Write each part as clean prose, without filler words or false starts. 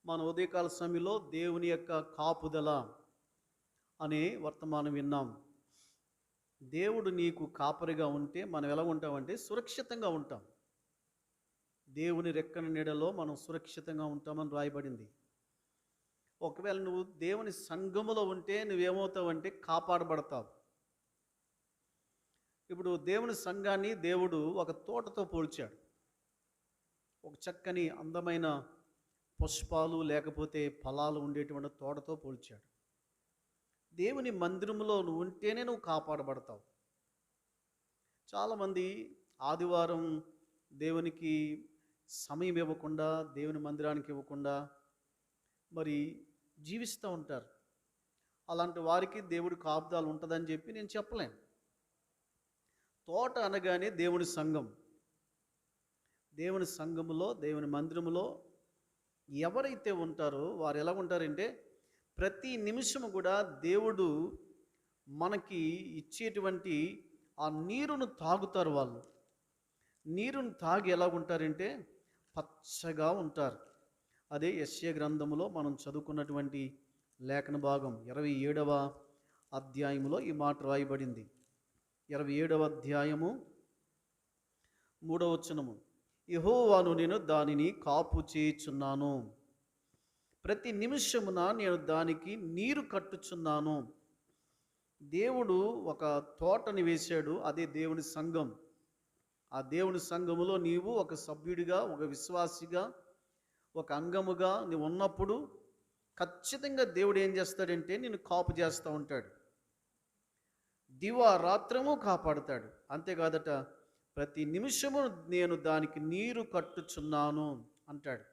మన ఉదయకాల సమయంలో దేవుని యొక్క కాపుదల అనే వర్తమానం విన్నాం. దేవుడు నీకు కాపరిగా ఉంటే మనం ఎలా ఉంటామంటే సురక్షితంగా ఉంటాం. దేవుని రెక్కల నీడలో మనం సురక్షితంగా ఉంటామని రాయబడింది. ఒకవేళ నువ్వు దేవుని సంఘములో ఉంటే నువ్వేమవుతావంటే కాపాడబడతావు. ఇప్పుడు దేవుని సంఘాన్ని దేవుడు ఒక తోటతో పోల్చాడు. ఒక చక్కని అందమైన పుష్పాలు లేకపోతే ఫలాలు ఉండేటువంటి తోటతో పోల్చాడు. దేవుని మందిరంలో నువ్వు ఉంటేనే నువ్వు కాపాడబడతావు. చాలామంది ఆదివారం దేవునికి సమయం ఇవ్వకుండా, దేవుని మందిరానికి ఇవ్వకుండా మరి జీవిస్తూ ఉంటారు. అలాంటి వారికి దేవుడి కాపుదల ఉంటుందని చెప్పి నేను చెప్పలేను. తోట అనగానే దేవుని సంఘం. దేవుని సంఘములో, దేవుని మందిరములో ఎవరైతే ఉంటారో వారు ఎలా ఉంటారంటే ప్రతి నిమిషము కూడా దేవుడు మనకి ఇచ్చేటువంటి ఆ నీరును తాగుతారు. వాళ్ళు నీరును తాగి ఎలా ఉంటారంటే పచ్చగా ఉంటారు. అదే యెషయా గ్రంథములో మనం చదువుకున్నటువంటి లేఖన భాగం 27వ అధ్యాయములో ఈ మాట రాయబడింది. 27వ అధ్యాయము 3వ వచనము, యెహోవాను నేను దానిని కాపు చేయుచున్నాను, ప్రతి నిమిషమున నేను దానికి నీరు కట్టుచున్నాను. దేవుడు ఒక తోటని వేశాడు, అదే దేవుని సంఘం. ఆ దేవుని సంఘములో నీవు ఒక సభ్యుడిగా, ఒక విశ్వాసిగా, ఒక అంగముగా నువ్వు ఉన్నప్పుడు ఖచ్చితంగా దేవుడు ఏం చేస్తాడంటే నిన్ను కాపు చేస్తూ ఉంటాడు. దివారాత్రము కాపాడుతాడు. అంతేకాదట, ప్రతి నిమిషము నేను దానికి నీరు కట్టుచున్నాను అంటాడు.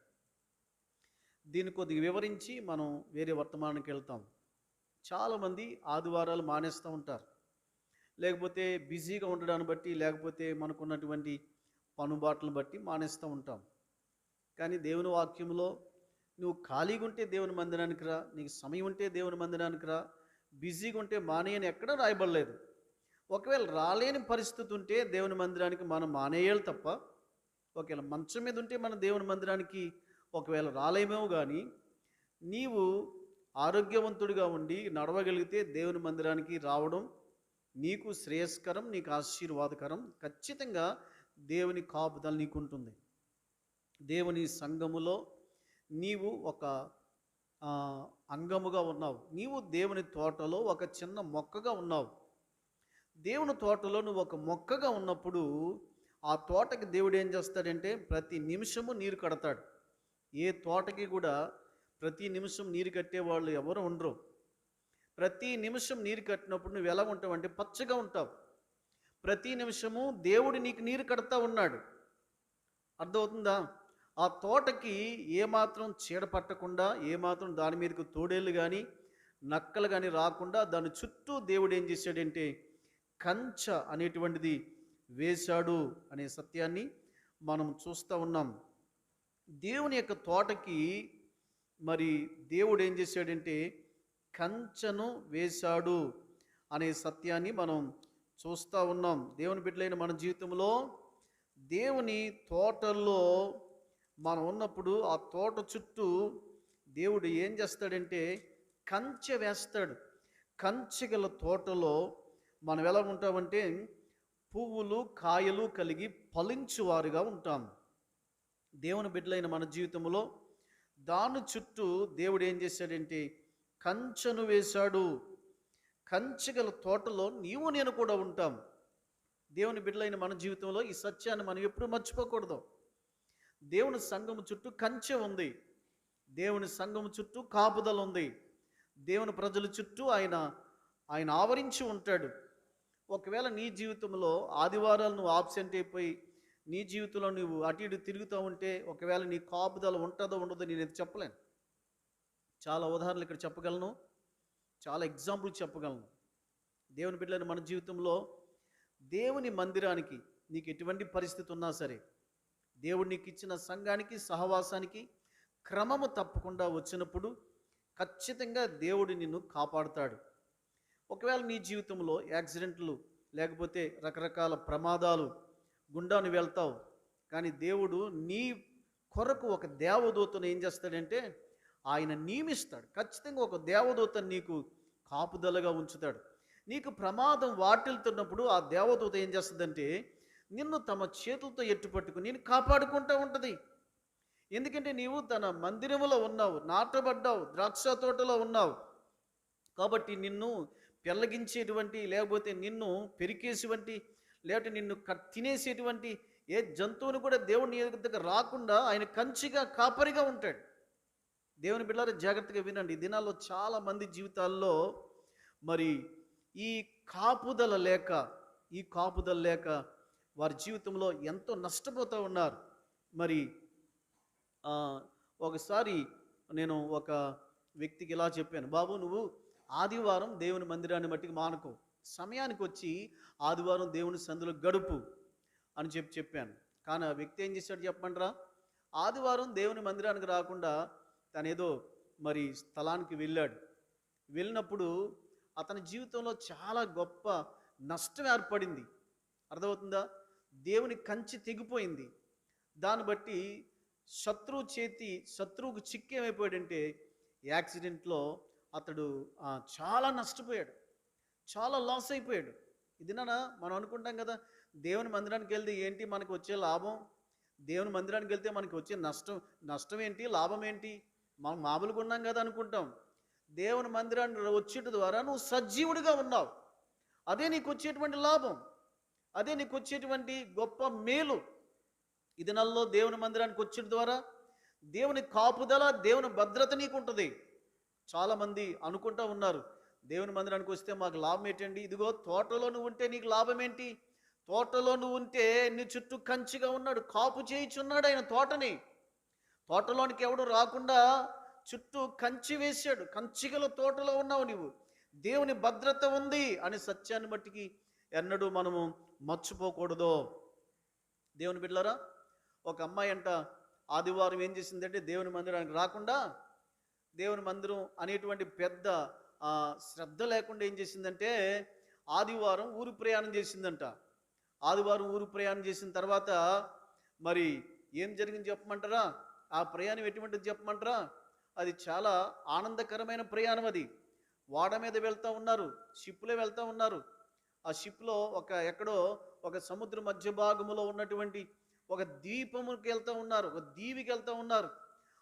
దీన్ని కొద్దిగా వివరించి మనం వేరే వర్తమానానికి వెళ్తాం. చాలామంది ఆదివారాలు మానేస్తూ ఉంటారు. లేకపోతే బిజీగా ఉండడాన్ని బట్టి, లేకపోతే మనకున్నటువంటి పనుబాట్లను బట్టి మానేస్తూ ఉంటాం. కానీ దేవుని వాక్యంలో నువ్వు ఖాళీగా ఉంటే దేవుని మందిరానికి రా, నీకు సమయం ఉంటే దేవుని మందిరానికి రా, బిజీగా ఉంటే మానేయని ఎక్కడా రాయబడలేదు. ఒకవేళ రాలేని పరిస్థితి ఉంటే దేవుని మందిరానికి మనం మానేయాలి తప్ప, ఒకవేళ మంచం మీద ఉంటే మన దేవుని మందిరానికి ఒకవేళ రాలేమేమో, కానీ నీవు ఆరోగ్యవంతుడిగా ఉండి నడవగలిగితే దేవుని మందిరానికి రావడం నీకు శ్రేయస్కరం, నీకు ఆశీర్వాదకరం. ఖచ్చితంగా దేవుని కాపుదల నీకు ఉంటుంది. దేవుని సంఘములో నీవు ఒక అంగముగా ఉన్నావు. నీవు దేవుని తోటలో ఒక చిన్న మొక్కగా ఉన్నావు. దేవుని తోటలో నువ్వు ఒక మొక్కగా ఉన్నప్పుడు ఆ తోటకి దేవుడు ఏం చేస్తాడంటే ప్రతి నిమిషము నీరు కడతాడు. ఏ తోటకి కూడా ప్రతి నిమిషం నీరు కట్టేవాళ్ళు ఎవరు ఉండరు. ప్రతి నిమిషం నీరు కట్టినప్పుడు నువ్వు ఎలా ఉంటావు అంటే పచ్చగా ఉంటావు. ప్రతి నిమిషము దేవుడు నీకు నీరు కడతా ఉన్నాడు. అర్థమవుతుందా? ఆ తోటకి ఏమాత్రం చీడ పట్టకుండా, ఏమాత్రం దాని మీదకు తోడేళ్ళు కానీ నక్కలు కానీ రాకుండా దాని చుట్టూ దేవుడు ఏం చేశాడంటే కంచ అనేటువంటిది వేశాడు అనే సత్యాన్ని మనం చూస్తూ ఉన్నాం. దేవుని యొక్క తోటకి మరి దేవుడు ఏం చేశాడంటే కంచెను వేశాడు అనే సత్యాన్ని మనం చూస్తూ ఉన్నాం. దేవుని బిడ్డలైన మన జీవితంలో దేవుని తోటల్లో మనం ఉన్నప్పుడు ఆ తోట చుట్టూ దేవుడు ఏం చేస్తాడంటే కంచె వేస్తాడు. కంచె గల తోటలో మనం ఎలా ఉంటామంటే పువ్వులు కాయలు కలిగి ఫలించువారుగా ఉంటాం. దేవుని బిడ్డలైన మన జీవితంలో దాని చుట్టూ దేవుడు ఏం చేశాడంటే కంచెను వేశాడు. కంచె గల తోటలో నీవు నేను కూడా ఉంటాం. దేవుని బిడ్డలైన మన జీవితంలో ఈ సత్యాన్ని మనం ఎప్పుడు మర్చిపోకూడదు. దేవుని సంఘము చుట్టూ కంచె ఉంది. దేవుని సంఘము చుట్టూ కాపుదల ఉంది. దేవుని ప్రజల చుట్టూ ఆయన ఆవరించి ఉంటాడు. ఒకవేళ నీ జీవితంలో ఆదివారాలు నువ్వు ఆబ్సెంట్ అయిపోయి నీ జీవితంలో నువ్వు అటు ఇటు తిరుగుతూ ఉంటే ఒకవేళ నీ కాపుదల ఉంటుందో ఉండదో నేను చెప్పలేను. చాలా ఉదాహరణలు ఇక్కడ చెప్పగలను, చాలా ఎగ్జాంపుల్ చెప్పగలను. దేవుని బిడ్డలైన మన జీవితంలో దేవుని మందిరానికి నీకు ఎటువంటి పరిస్థితి ఉన్నా సరే, దేవుడు నీకు ఇచ్చిన సంఘానికి, సహవాసానికి క్రమము తప్పకుండా వచ్చినప్పుడు ఖచ్చితంగా దేవుడు నిన్ను కాపాడుతాడు. ఒకవేళ నీ జీవితంలో యాక్సిడెంట్లు లేకపోతే రకరకాల ప్రమాదాలు గుండా నువ్వు వెళ్తావు, కానీ దేవుడు నీ కొరకు ఒక దేవదూతను ఏం చేస్తాడంటే ఆయన నియమిస్తాడు. ఖచ్చితంగా ఒక దేవదూతను నీకు కాపుదలగా ఉంచుతాడు. నీకు ప్రమాదం వాటిల్తున్నప్పుడు ఆ దేవదూత ఏం చేస్తుందంటే నిన్ను తమ చేతులతో ఎత్తుపట్టుకుని నిన్ను కాపాడుకుంటూ ఉంటుంది. ఎందుకంటే నీవు తన మందిరములో ఉన్నావు, నాటబడ్డావు, ద్రాక్ష తోటలో ఉన్నావు. కాబట్టి నిన్ను పెళ్ళగించేటువంటి, లేకపోతే నిన్ను పెరికేసేటువంటి, లేకపోతే నిన్ను తినేసేటువంటి ఏ జంతువుని కూడా దేవుని దగ్గర రాకుండా ఆయన కంచిగా కాపరిగా ఉంటాడు. దేవుని బిడ్డలారా జాగ్రత్తగా వినండి. ఈ దినాల్లో చాలామంది జీవితాల్లో మరి ఈ కాపుదల లేక వారి జీవితంలో ఎంతో నష్టపోతూ ఉన్నారు. మరి ఒకసారి నేను ఒక వ్యక్తికి ఇలా చెప్పాను, బాబు నువ్వు ఆదివారం దేవుని మందిరాన్ని మట్టికి మానుకో, సమయానికి వచ్చి ఆదివారం దేవుని సందులో గడుపు అని చెప్పాను. కానీ ఆ వ్యక్తి ఏం చేశాడు చెప్పమంటారా? ఆదివారం దేవుని మందిరానికి రాకుండా తనేదో మరి స్థలానికి వెళ్ళినప్పుడు అతని జీవితంలో చాలా గొప్ప నష్టం ఏర్పడింది. అర్థమవుతుందా? దేవుని కంచి తెగిపోయింది. దాన్ని బట్టి శత్రువుకు చిక్కేమైపోయాడంటే యాక్సిడెంట్లో అతడు చాలా నష్టపోయాడు, చాలా లాస్ అయిపోయాడు. ఇదినా మనం అనుకుంటాం కదా, దేవుని మందిరానికి వెళ్తే ఏంటి మనకు వచ్చే లాభం, దేవుని మందిరానికి వెళ్తే మనకి వచ్చే నష్టం ఏంటి, లాభం ఏంటి, మనం మామూలుగా ఉన్నాం కదా అనుకుంటాం. దేవుని మందిరానికి వచ్చేట ద్వారా నువ్వు సజీవుడిగా ఉన్నావు, అదే నీకు వచ్చేటువంటి లాభం, అదే నీకు వచ్చేటువంటి గొప్ప మేలు. ఈ దినాల్లో దేవుని మందిరానికి వచ్చేట ద్వారా దేవుని కాపుదల, దేవుని భద్రత నీకు ఉంటుంది. చాలామంది అనుకుంటూ ఉన్నారు, దేవుని మందిరానికి వస్తే మాకు లాభం ఏంటండి? ఇదిగో తోటలో నువ్వు ఉంటే నీకు లాభం ఏంటి? తోటలో నువ్వు ఉంటే నీ చుట్టూ కంచిగా ఉన్నాడు, కాపు చేయించున్నాడు ఆయన తోటని. తోటలోనికి ఎవడు రాకుండా చుట్టూ కంచి వేశాడు. కంచిగల తోటలో ఉన్నావు నీవు, దేవుని భద్రత ఉంది అనే సత్యాన్ని మట్టికి ఎన్నడూ మనము మర్చిపోకూడదు. దేవుని బిడ్డలారా, ఒక అమ్మాయి అంట ఆదివారం ఏం చేసిందంటే దేవుని మందిరానికి రాకుండా, దేవుని మందిరం అనేటువంటి పెద్ద శ్రద్ధ లేకుండా ఏం చేసిందంటే ఆదివారం ఊరు ప్రయాణం చేసిందంట. ఆదివారం ఊరు ప్రయాణం చేసిన తర్వాత మరి ఏం జరిగింది చెప్పమంటారా? ఆ ప్రయాణం ఎటువంటిది చెప్పమంటారా? అది చాలా ఆనందకరమైన ప్రయాణం. అది వాడ మీద వెళ్తూ ఉన్నారు, షిప్లో వెళ్తూ ఉన్నారు. ఆ షిప్లో ఎక్కడో ఒక సముద్ర మధ్య భాగములో ఉన్నటువంటి ఒక ద్వీపముకి వెళ్తూ ఉన్నారు, ఒక దీవికి వెళ్తూ ఉన్నారు.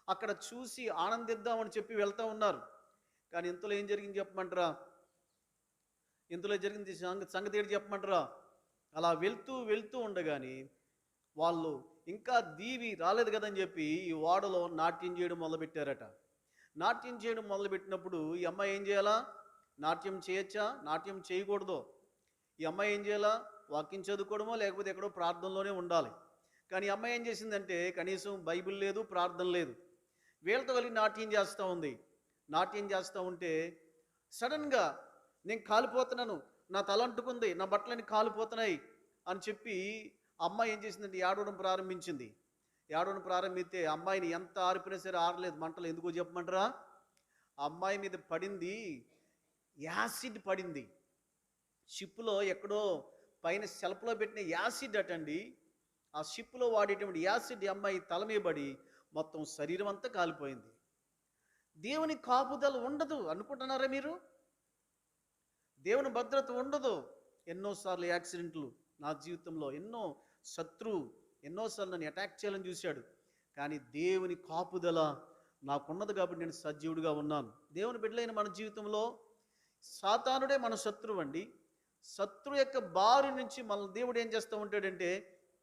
అక్కడ చూసి ఆనందిద్దామని చెప్పి వెళ్తూ ఉన్నారు. కానీ ఇంతలో ఏం జరిగింది చెప్పమంటారా? ఇంతలో జరిగింది సంగతి ఏంటి చెప్పమంటారా? అలా వెళ్తూ ఉండగానే వాళ్ళు ఇంకా దీవి రాలేదు కదని చెప్పి ఈ ఓడలో నాట్యం చేయడం మొదలుపెట్టారట. నాట్యం చేయడం మొదలుపెట్టినప్పుడు ఈ అమ్మాయి ఏం చేయాలా? నాట్యం చేయొచ్చా, నాట్యం చేయకూడదు? ఈ అమ్మాయి ఏం చేయాలా? వాక్యం చదువుకోవడమో లేకపోతే ఎక్కడో ప్రార్థనలోనే ఉండాలి. కానీ ఈ అమ్మాయి ఏం చేసిందంటే కనీసం బైబిల్ లేదు, ప్రార్థన లేదు. వీళ్ళతో కలిగి నాట్యం చేస్తూ ఉంది. నాట్యం చేస్తూ ఉంటే సడన్గా నేను కాలిపోతున్నాను, నా తల అంటుకుంది, నా బట్టలన్నీ కాలిపోతున్నాయి అని చెప్పి అమ్మాయి ఏం చేసిందంటే ఏడవడం ప్రారంభించింది. ఏడవడం ప్రారంభిస్తే అమ్మాయిని ఎంత ఆరిపినా సరే ఆరలేదు మంటలు. ఎందుకో చెప్పమంటారా? అమ్మాయి మీద పడింది యాసిడ్ పడింది. షిప్లో ఎక్కడో పైన సెల్ఫ్లో పెట్టిన యాసిడ్ అటండి. ఆ షిప్లో వాడేటువంటి యాసిడ్ అమ్మాయి తల మీద పడి మొత్తం శరీరం అంతా కాలిపోయింది. దేవుని కాపుదల ఉండదు అనుకుంటున్నారా మీరు? దేవుని భద్రత ఉండదు. ఎన్నోసార్లు యాక్సిడెంట్లు నా జీవితంలో, ఎన్నోసార్లు నన్ను అటాక్ చేయాలని చూశాడు. కానీ దేవుని కాపుదల నాకున్నది కాబట్టి నేను సజీవుడిగా ఉన్నాను. దేవుని బిడ్డలైన మన జీవితంలో సాతానుడే మన శత్రువు అండి. శత్రు యొక్క బారి నుంచి మన దేవుడు ఏం చేస్తూ ఉంటాడంటే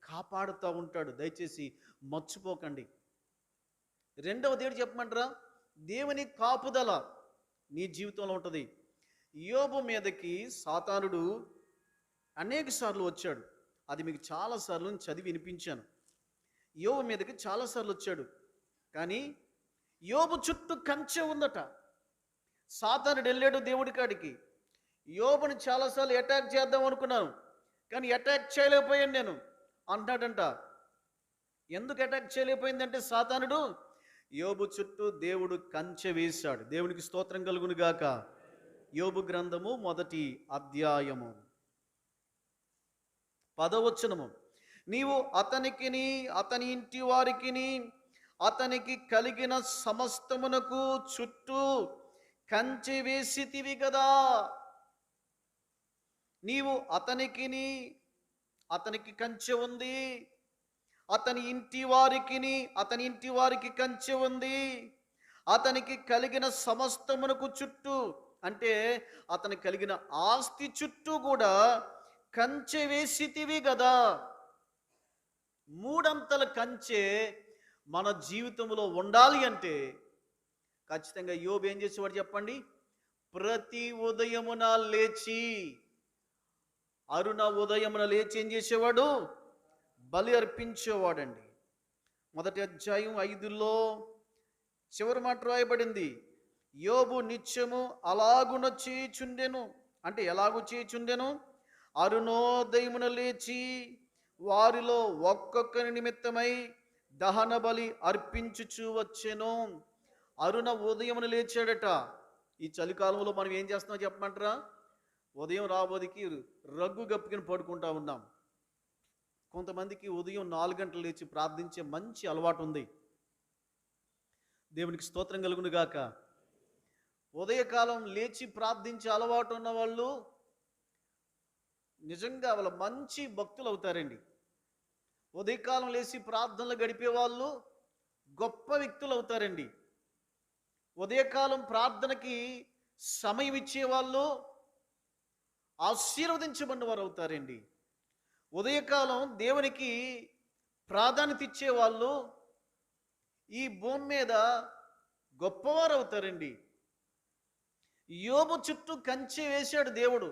కాపాడుతూ ఉంటాడు. దయచేసి మర్చిపోకండి. రెండవది ఏంటి చెప్పమంటారా? దేవుని కాపుదల నీ జీవితంలో ఉంటుంది. యోబు మీదకి సాతానుడు అనేక సార్లు వచ్చాడు. అది మీకు చాలాసార్లు చదివి వినిపించాను. యోబు మీదకి చాలాసార్లు వచ్చాడు. కానీ యోబు చుట్టూ కంచె ఉందట. సాతానుడు వెళ్ళాడు దేవుడి కాడికి. యోబుని చాలాసార్లు అటాక్ చేద్దాం అనుకున్నాను, కానీ అటాక్ చేయలేకపోయాను నేను అంటాడంట. ఎందుకు అటాక్ చేయలేకపోయిందంటే సాతానుడు యోబు చుట్టూ దేవుడు కంచె వేశాడు. దేవునికి స్తోత్రం కలుగును గాక. యోబు గ్రంథము 1వ అధ్యాయము 10వ వచనము. నీవు అతనికిని అతని ఇంటి వారికిని అతనికి కలిగిన సమస్తమునకు చుట్టూ కంచె వేసితివి కదా. నీవు అతనికి కంచె ఉంది, అతని ఇంటి వారికి కంచె ఉంది, అతనికి కలిగిన సమస్తమునకు చుట్టూ అంటే అతనికి కలిగిన ఆస్తి చుట్టూ కూడా కంచె వేసితివి కదా. మూడంతల కంచె మన జీవితంలో ఉండాలి అంటే ఖచ్చితంగా యోబు ఏం చేసేవాడు చెప్పండి? ప్రతి ఉదయమున లేచి ఉదయమున లేచి ఏం చేసేవాడు? బలి అర్పించేవాడండి. మొదటి అధ్యాయం 5లో చివరి మాట రాయబడింది, యోబు నిత్యము అలాగున చేయుచుండెను. అంటే ఎలాగూ చేయుచుండెను? అరుణోదయమున లేచి వారిలో ఒక్కొక్కరి నిమిత్తమై దహన బలి అర్పించుచూ వచ్చెను. ఉదయమున లేచాడట. ఈ చలికాలంలో మనం ఏం చేస్తున్నాం చెప్పమంటారా? ఉదయం రాబోదికి రగ్గు గప్పుకుని పడుకుంటా ఉన్నాం. కొంతమందికి ఉదయం 4 గంటలు లేచి ప్రార్థించే మంచి అలవాటు ఉంది. దేవునికి స్తోత్రం కలుగును గాక. ఉదయకాలం లేచి ప్రార్థించే అలవాటు ఉన్న వాళ్ళు నిజంగా వాళ్ళ మంచి భక్తులు అవుతారండి. ఉదయకాలం లేచి ప్రార్థనలు గడిపే వాళ్ళు గొప్ప వ్యక్తులు అవుతారండి. ఉదయకాలం ప్రార్థనకి సమయం ఇచ్చేవాళ్ళు ఆశీర్వదించబడిన వారు అవుతారండి. ఉదయకాలం దేవునికి ప్రాధాన్యత ఇచ్చేవాళ్ళు ఈ భూమి మీద గొప్పవారు అవుతారండి. యోబు చుట్టూ కంచె వేశాడు దేవుడు.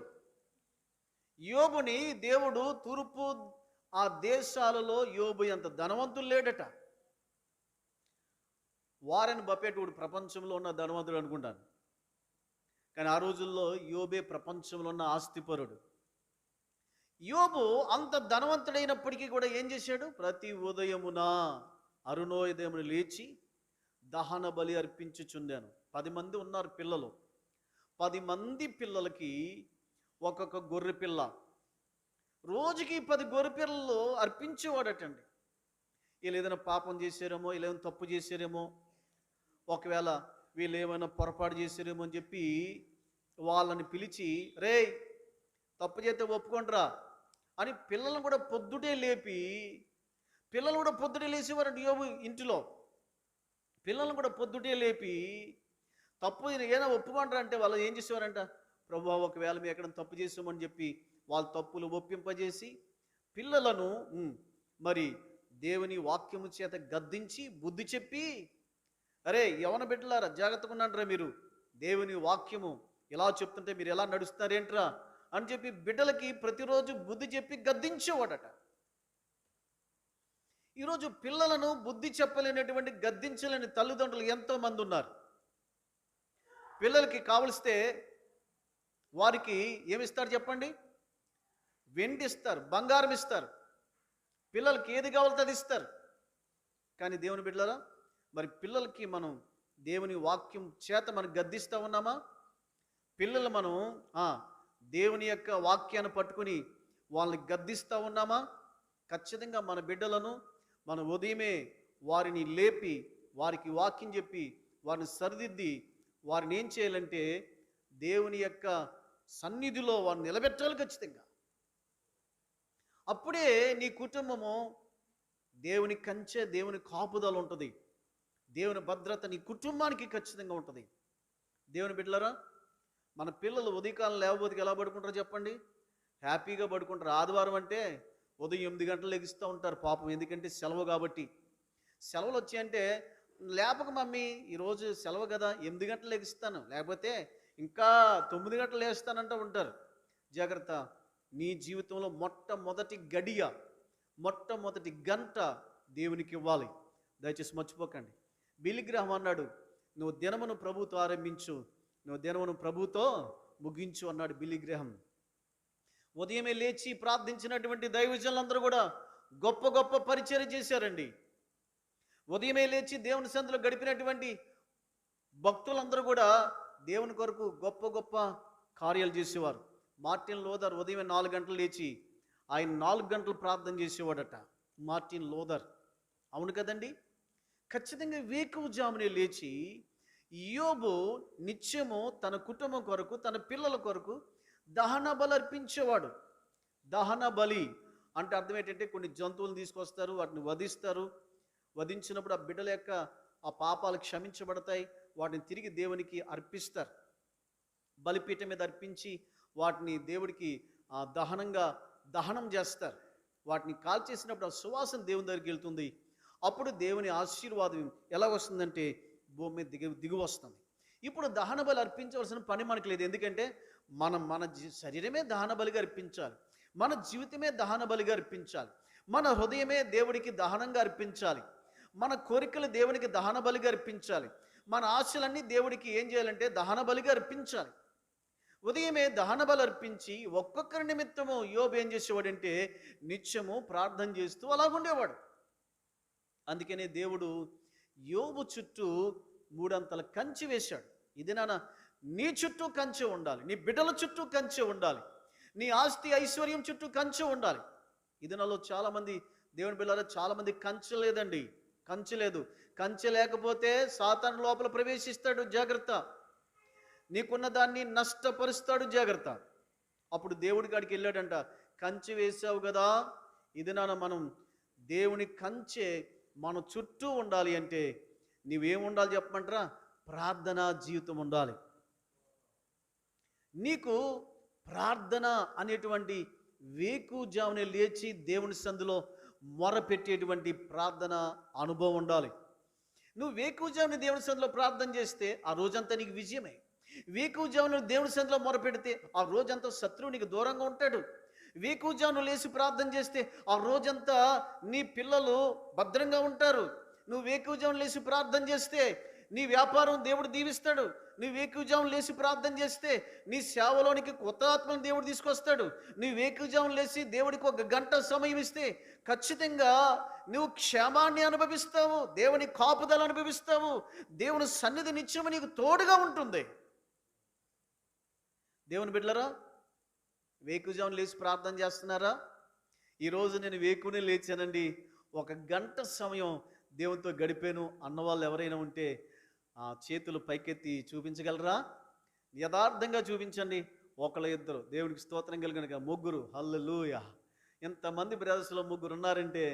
యోబుని దేవుడు తూర్పు ఆ దేశాలలో యోబు ఎంత ధనవంతులు లేడట. వారెన్ బఫెట్ ప్రపంచంలో ఉన్న ధనవంతుడు అనుకుంటాను, కానీ ఆ రోజుల్లో యోబే ప్రపంచంలో ఉన్న ఆస్తిపరుడు. యోబు అంత ధనవంతుడైనప్పటికీ కూడా ఏం చేశాడు? ప్రతి ఉదయమున అరుణోదయమున లేచి దహన బలి అర్పించుచుండాను. 10 మంది ఉన్నారు పిల్లలు. 10 మంది పిల్లలకి ఒక్కొక్క గొర్రె పిల్ల, రోజుకి 10 గొర్రె పిల్లలు అర్పించేవాడటండి. వీళ్ళు ఏదైనా పాపం చేశారేమో, వీళ్ళు ఏమైనా తప్పు చేశారేమో, ఒకవేళ వీళ్ళు ఏమైనా పొరపాటు చేశారేమో అని చెప్పి వాళ్ళని పిలిచి, రే తప్పు చేస్తే ఒప్పుకుంటారా అని పిల్లలను కూడా పొద్దుటే లేచేవారంట. యోబు ఇంటిలో పిల్లలను కూడా పొద్దుటే లేపి తప్పు ఏదైనా ఒప్పుకుంటారా అంటే వాళ్ళు ఏం చేసేవారంట? ప్రభువా ఒకవేళ మేము ఎక్కడ తప్పు చేసామని చెప్పి వాళ్ళ తప్పులు ఒప్పింపజేసి పిల్లలను మరి దేవుని వాక్యము చేత గద్దించి బుద్ధి చెప్పి, అరే యవన బిడ్డలారా జాగ్రత్తగా ఉన్నాంట్రా, మీరు దేవుని వాక్యము ఇలా చెప్తుంటే మీరు ఎలా నడుస్తున్నారేంట్రా అని చెప్పి బిడ్డలకి ప్రతిరోజు బుద్ధి చెప్పి గద్దించేవాడట. ఈరోజు పిల్లలను బుద్ధి చెప్పలేనటువంటి గద్దించలేని తల్లిదండ్రులు ఎంతోమంది ఉన్నారు. పిల్లలకి కావలిస్తే వారికి ఏమిస్తారు చెప్పండి? వెండి ఇస్తారు, బంగారం ఇస్తారు, పిల్లలకి ఏది కావాలో అది ఇస్తారు. కానీ దేవుని బిడ్డలారా, మరి పిల్లలకి మనం దేవుని వాక్యం చేత మనం గద్దిస్తూ ఉన్నామా? పిల్లలు మనం దేవుని యొక్క వాక్యాన్ని పట్టుకుని వాళ్ళని గద్దిస్తూ ఉన్నామా? ఖచ్చితంగా మన బిడ్డలను మన ఉదయమే వారిని లేపి వారికి వాక్యం చెప్పి వారిని సరిదిద్ది వారిని ఏం చేయాలంటే దేవుని యొక్క సన్నిధిలో వారిని నిలబెట్టాలి ఖచ్చితంగా. అప్పుడే నీ కుటుంబము దేవుని కంచె, దేవుని కాపుదల ఉంటుంది, దేవుని భద్రత నీ కుటుంబానికి ఖచ్చితంగా ఉంటుంది. దేవుని బిడ్డలారా, మన పిల్లలు ఉదయకాలం లేవబోతుకి ఎలా పడుకుంటారో చెప్పండి? హ్యాపీగా పడుకుంటారు. ఆదివారం అంటే ఉదయం 8 గంటలు లెగిస్తూ ఉంటారు పాపం, ఎందుకంటే సెలవు కాబట్టి. సెలవులు వచ్చాయంటే లేపక మమ్మీ ఈరోజు సెలవు కదా 8 గంటలు లెగిస్తాను, లేకపోతే ఇంకా 9 గంటలు లేస్తానంటూ ఉంటారు. జాగ్రత్త, నీ జీవితంలో మొట్టమొదటి గంట దేవునికి ఇవ్వాలి. దయచేసి మర్చిపోకండి. బిల్లీ గ్రహాం అన్నాడు, నువ్వు దినమును ప్రభుతో ఆరంభించు, నువ్వు దినమును ప్రభుతో ముగించు అన్నాడు బిల్లీ గ్రహాం. ఉదయమే లేచి ప్రార్థించినటువంటి దైవజనులందరూ కూడా గొప్ప గొప్ప పరిచర్య చేశారండి. ఉదయమే లేచి దేవుని సన్నిధిలో గడిపినటువంటి భక్తులందరూ కూడా దేవుని కొరకు గొప్ప గొప్ప కార్యాలు చేసేవారు. మార్టిన్ లూథర్ ఉదయం 4 గంటలు లేచి ఆయన 4 గంటలు ప్రార్థన చేసేవాడట. మార్టిన్ లూథర్, అవును కదండి. ఖచ్చితంగా వేకువజామునే లేచి యోబు నిత్యము తన కుటుంబం కొరకు, తన పిల్లల కొరకు దహన బలి అర్పించేవాడు. దహన బలి అంటే అర్థం ఏంటంటే కొన్ని జంతువులను తీసుకొస్తారు, వాటిని వధిస్తారు. వధించినప్పుడు ఆ బిడ్డల యొక్క ఆ పాపాలు క్షమించబడతాయి. వాటిని తిరిగి దేవునికి అర్పిస్తారు. బలిపీఠం మీద అర్పించి వాటిని దేవుడికి దహనం చేస్తారు. వాటిని కాల్చేసినప్పుడు ఆ సువాసన దేవుని దగ్గరికి వెళ్తుంది. అప్పుడు దేవుని ఆశీర్వాదం ఎలా వస్తుందంటే భూమి మీద దిగు వస్తుంది. ఇప్పుడు దహన బలి అర్పించవలసిన పని మనకు లేదు. ఎందుకంటే మన శరీరమే దహన బలిగా అర్పించాలి, మన జీవితమే దహన బలిగా అర్పించాలి, మన హృదయమే దేవుడికి దహనంగా అర్పించాలి, మన కోరికలు దేవునికి దహన బలిగా అర్పించాలి, మన ఆశలన్నీ దేవుడికి ఏం చేయాలంటే దహన బలిగా అర్పించాలి. ఉదయమే దహన బలి అర్పించి ఒక్కొక్కరి నిమిత్తము యోబు ఏం చేసేవాడంటే నిత్యము ప్రార్థన చేస్తూ అలాగుండేవాడు. అందుకనే దేవుడు యోబు చుట్టూ 3 అంతల కంచె వేశాడు. ఇది నీ చుట్టూ కంచె ఉండాలి, నీ బిడ్డల చుట్టూ కంచె ఉండాలి, నీ ఆస్తి ఐశ్వర్యం చుట్టూ కంచె ఉండాలి. ఇది నాలో చాలామంది దేవుని బిడ్డలారా, చాలామంది కంచె లేదండి. కంచె లేదు. కంచె లేకపోతే సాతాను లోపల ప్రవేశిస్తాడు, జాగ్రత్త. నీకున్న దాన్ని నష్టపరుస్తాడు, జాగ్రత్త. అప్పుడు దేవుడి కాడికి వెళ్ళాడంట, కంచె వేసావు కదా, ఇది మనం దేవుని కంచె మన చుట్టూ ఉండాలి అంటే నీవేముండాలి చెప్పమంటారా? ప్రార్థనా జీవితం ఉండాలి. నీకు ప్రార్థన అనేటువంటి వేకుజామునే లేచి దేవుని సందులో మొరపెట్టేటువంటి ప్రార్థన అనుభవం ఉండాలి. నువ్వు వేకుజామున దేవుని సందులో ప్రార్థన చేస్తే ఆ రోజంతా నీకు విజయమే. వేకుజామున దేవుని సందులో మొరపెడితే ఆ రోజంతా శత్రువు నీకు దూరంగా ఉంటాడు. వేకుజామున లేచి ప్రార్థన చేస్తే ఆ రోజంతా నీ పిల్లలు భద్రంగా ఉంటారు. నువ్వు వేకుజామున లేచి ప్రార్థన చేస్తే నీ వ్యాపారం దేవుడు దీవిస్తాడు. నీ వేకుజామున లేచి ప్రార్థన చేస్తే నీ సేవలోనికి కొత్త ఆత్మను దేవుడు తీసుకొస్తాడు. నీ వేకుజామున లేచి దేవుడికి 1 గంట సమయం ఇస్తే ఖచ్చితంగా నువ్వు క్షేమాన్ని అనుభవిస్తావు, దేవుని కాపుదల అనుభవిస్తావు, దేవుని సన్నిధి నిత్యము నీకు తోడుగా ఉంటుంది. దేవుని బిడ్డలారా, వేకుజామున లేచి ప్రార్థన చేస్తున్నారా? ఈరోజు నేను వేకునే లేచానండి, 1 గంట సమయం దేవునితో గడిపాను అన్నవాళ్ళు ఎవరైనా ఉంటే ఆ చేతులు పైకెత్తి చూపించగలరా? యథార్థంగా చూపించండి. 1 2 దేవుడికి స్తోత్రం కలిగిన 3 హల్లెలూయా. ఎంతమంది బ్రదర్స్లో 3 ఉన్నారంటే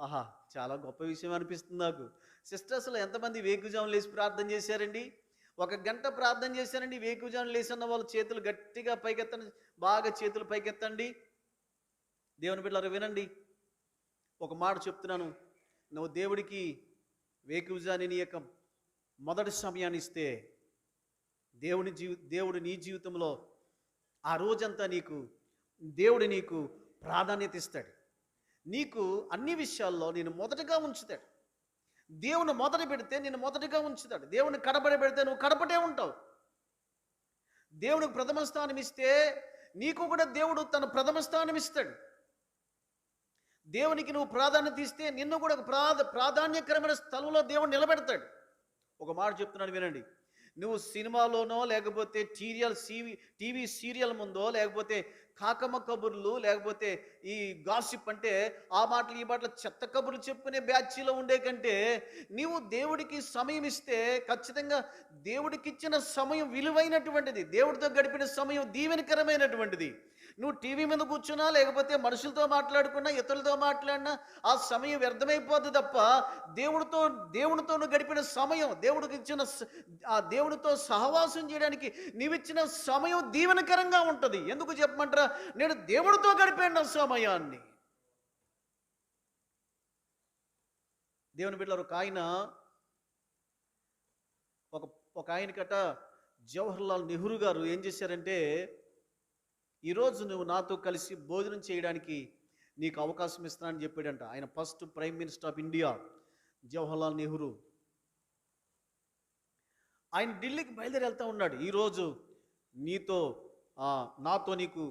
ఆహా, చాలా గొప్ప విషయం అనిపిస్తుంది నాకు. సిస్టర్స్లో ఎంతమంది వేకుజామున లేచి ప్రార్థన చేశారండి? 1 గంట ప్రార్థన చేశానండి. వేకుజామున లేచి అన్న వాళ్ళు చేతులు గట్టిగా పైకెత్తండి, బాగా చేతులు పైకెత్తండి. దేవుని బిడ్డలారా వినండి, ఒక మాట చెప్తున్నాను. నువ్వు దేవుడికి వేకుజామున నీ యొక్క మొదటి సమయాన్ని ఇస్తే దేవుడు నీ జీవితంలో ఆ రోజంతా దేవుడు నీకు ప్రాధాన్యత ఇస్తాడు. నీకు అన్ని విషయాల్లో నేను మొదటగా ఉంచుతాడు. దేవుని మొదట పెడితే నేను మొదటగా ఉంచుతాడు. దేవుని కడపడి పెడితే నువ్వు కడపటే ఉంటావు. దేవునికి ప్రథమ స్థానం ఇస్తే నీకు కూడా దేవుడు తన ప్రథమ స్థానం ఇస్తాడు. దేవునికి నువ్వు ప్రాధాన్యత ఇస్తే నిన్ను కూడా ప్రాధాన్యకరమైన స్థలంలో దేవుడు నిలబెడతాడు. ఒక మాట చెప్తున్నాను వినండి, నువ్వు సినిమాలోనో లేకపోతే టీవీ సీరియల్ ముందో లేకపోతే కాకమ్మ కబుర్లు లేకపోతే ఈ గాసిప్ అంటే ఆ మాటలు ఈ మాటలు చెత్త కబుర్లు చెప్పుకునే బ్యాచ్లో ఉండే కంటే నీవు దేవుడికి సమయం ఇస్తే ఖచ్చితంగా దేవుడికి ఇచ్చిన సమయం విలువైనటువంటిది, దేవుడితో గడిపిన సమయం దీవెనకరమైనటువంటిది. నువ్వు టీవీ మీద కూర్చున్నా లేకపోతే మనుషులతో మాట్లాడుకున్నా ఇతరులతో మాట్లాడినా ఆ సమయం వ్యర్థమైపోద్ది తప్ప దేవుడితో నువ్వు గడిపిన సమయం, దేవుడికి ఇచ్చిన ఆ దేవుడితో సహవాసం చేయడానికి నీవిచ్చిన సమయం దీవెనకరంగా ఉంటుంది. ఎందుకు చెప్పమంటారా? నేను దేవుడితో గడిపాను సమయాన్ని. దేవుని బిడ్డలారా, ఒక ఆయనకట జవహర్లాల్ నెహ్రూ గారు ఏం చేశారంటే, ఈరోజు నువ్వు నాతో కలిసి భోజనం చేయడానికి నీకు అవకాశం ఇస్తానని చెప్పాడంట. ఆయన first prime minister of India Jawaharlal Nehru. ఆయన ఢిల్లీకి బయలుదేరి వెళ్తూ ఉన్నాడు. ఈరోజు నాతో నీకు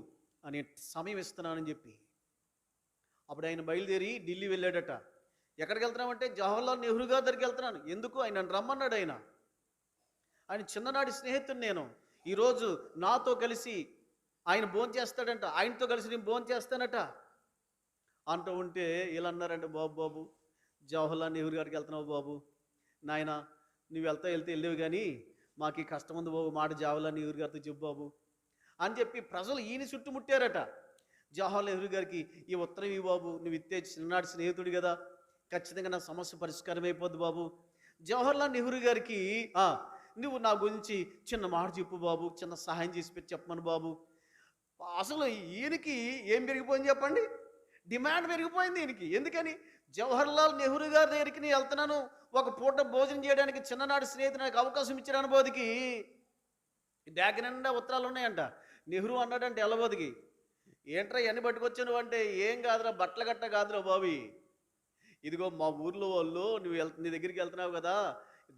అనే సమయం ఇస్తున్నానని చెప్పి. అప్పుడు ఆయన బయలుదేరి ఢిల్లీ వెళ్ళాడట. ఎక్కడికి వెళ్తున్నామంటే జవహర్లాల్ నెహ్రూ గారి దగ్గరికి వెళ్తున్నాను. ఎందుకు? ఆయన నన్ను రమ్మన్నాడు. ఆయన చిన్ననాటి స్నేహితుడు నేను. ఈరోజు నాతో కలిసి ఆయన భోజనం చేస్తాడంట, ఆయనతో కలిసి నేను భోజనం చేస్తానట అంటూ ఉంటే ఇలా అన్నారంటే, బాబు జవహర్లాల్ నెహ్రూ గారికి వెళ్తున్నావు బాబు, నాయన నువ్వు వెళ్తే వెళ్ళేవి కానీ మాకు ఈ కష్టం ఉంది బాబు, మాట జావలా నెహ్రూ గారితో చెప్పు బాబు అని చెప్పి ప్రజలు ఈయన చుట్టుముట్టారట. జవహర్లాల్ నెహ్రూ గారికి ఈ ఉత్తరం ఈ బాబు, నువ్వు ఇస్తే చిన్ననాటి స్నేహితుడు కదా, ఖచ్చితంగా నా సమస్య పరిష్కారం అయిపోద్ది బాబు. జవహర్లాల్ నెహ్రూ గారికి నువ్వు నా గురించి చిన్న మాట చెప్పు బాబు, చిన్న సహాయం చేసి చెప్పమను బాబు. అసలు ఈయనకి ఏం పెరిగిపోయింది చెప్పండి? డిమాండ్ పెరిగిపోయింది ఈయనకి. ఎందుకని? జవహర్లాల్ నెహ్రూ గారి దగ్గరికి నేను వెళ్తున్నాను, ఒక పూట భోజనం చేయడానికి చిన్ననాటి స్నేహితుడు నాకు అవకాశం ఇచ్చిన అనుభూతికి బ్యాగ్ నిండా ఉత్తరాలు ఉన్నాయంట. నెహ్రూ అన్నాడంటే ఎల్లబోదికి, ఏంట్రా ఇవన్నీ పట్టుకొచ్చాను అంటే, ఏం కాదురా బట్టల గట్ట కాదురా బాబు, ఇదిగో మా ఊర్లో వాళ్ళు నీ దగ్గరికి వెళ్తున్నావు కదా,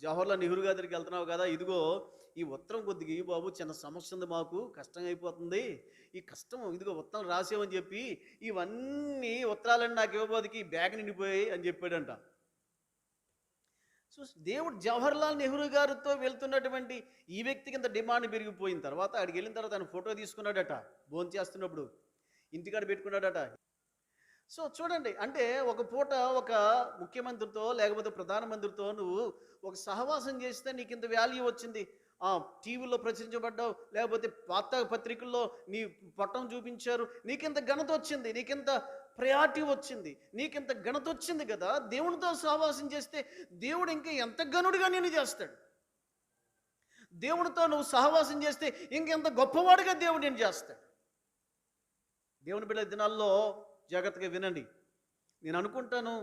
జవహర్లాల్ నెహ్రూ గారి దగ్గరికి వెళ్తున్నావు కదా, ఇదిగో ఈ ఉత్తరం కొద్దిగా ఈ బాబు, చిన్న సమస్య ఉంది, మాకు కష్టం అయిపోతుంది, ఈ కష్టం ఇదిగో ఉత్తరం రాసేవని చెప్పి ఇవన్నీ ఉత్తరాలన్నీ నాకు ఇవ్వబోదికి బ్యాగ్ నిండిపోయాయి అని చెప్పాడంట. సో దేవుడు జవహర్లాల్ నెహ్రూ గారితో వెళ్తున్నటువంటి ఈ వ్యక్తి కింద డిమాండ్ పెరిగిపోయిన తర్వాత అక్కడికి వెళ్ళిన తర్వాత ఆయన ఫోటో తీసుకున్నాడట, భోజనం చేస్తున్నప్పుడు ఇంటికాడ పెట్టుకున్నాడట. సో చూడండి, అంటే ఒక పూట ఒక ముఖ్యమంత్రితో లేకపోతే ప్రధానమంత్రితో నువ్వు ఒక సహవాసం చేస్తే నీకు ఇంత వాల్యూ వచ్చింది, టీవీలో ప్రచురించబడ్డావు, లేకపోతే వార్తాపత్రికల్లో నీ పట్టం చూపించారు, నీకింత ఘనత వచ్చింది, నీకింత ప్రయారిటీ వచ్చింది, నీకింత ఘనత వచ్చింది కదా. దేవునితో సహవాసం చేస్తే దేవుడు ఇంకా ఎంత ఘనుడిగా నేను చేస్తాడు. దేవునితో నువ్వు సహవాసం చేస్తే ఇంకెంత గొప్పవాడిగా దేవుడు నేను చేస్తాడు. దేవుని బిడ్డ దినాల్లో జాగ్రత్తగా వినండి. నేను అనుకుంటాను,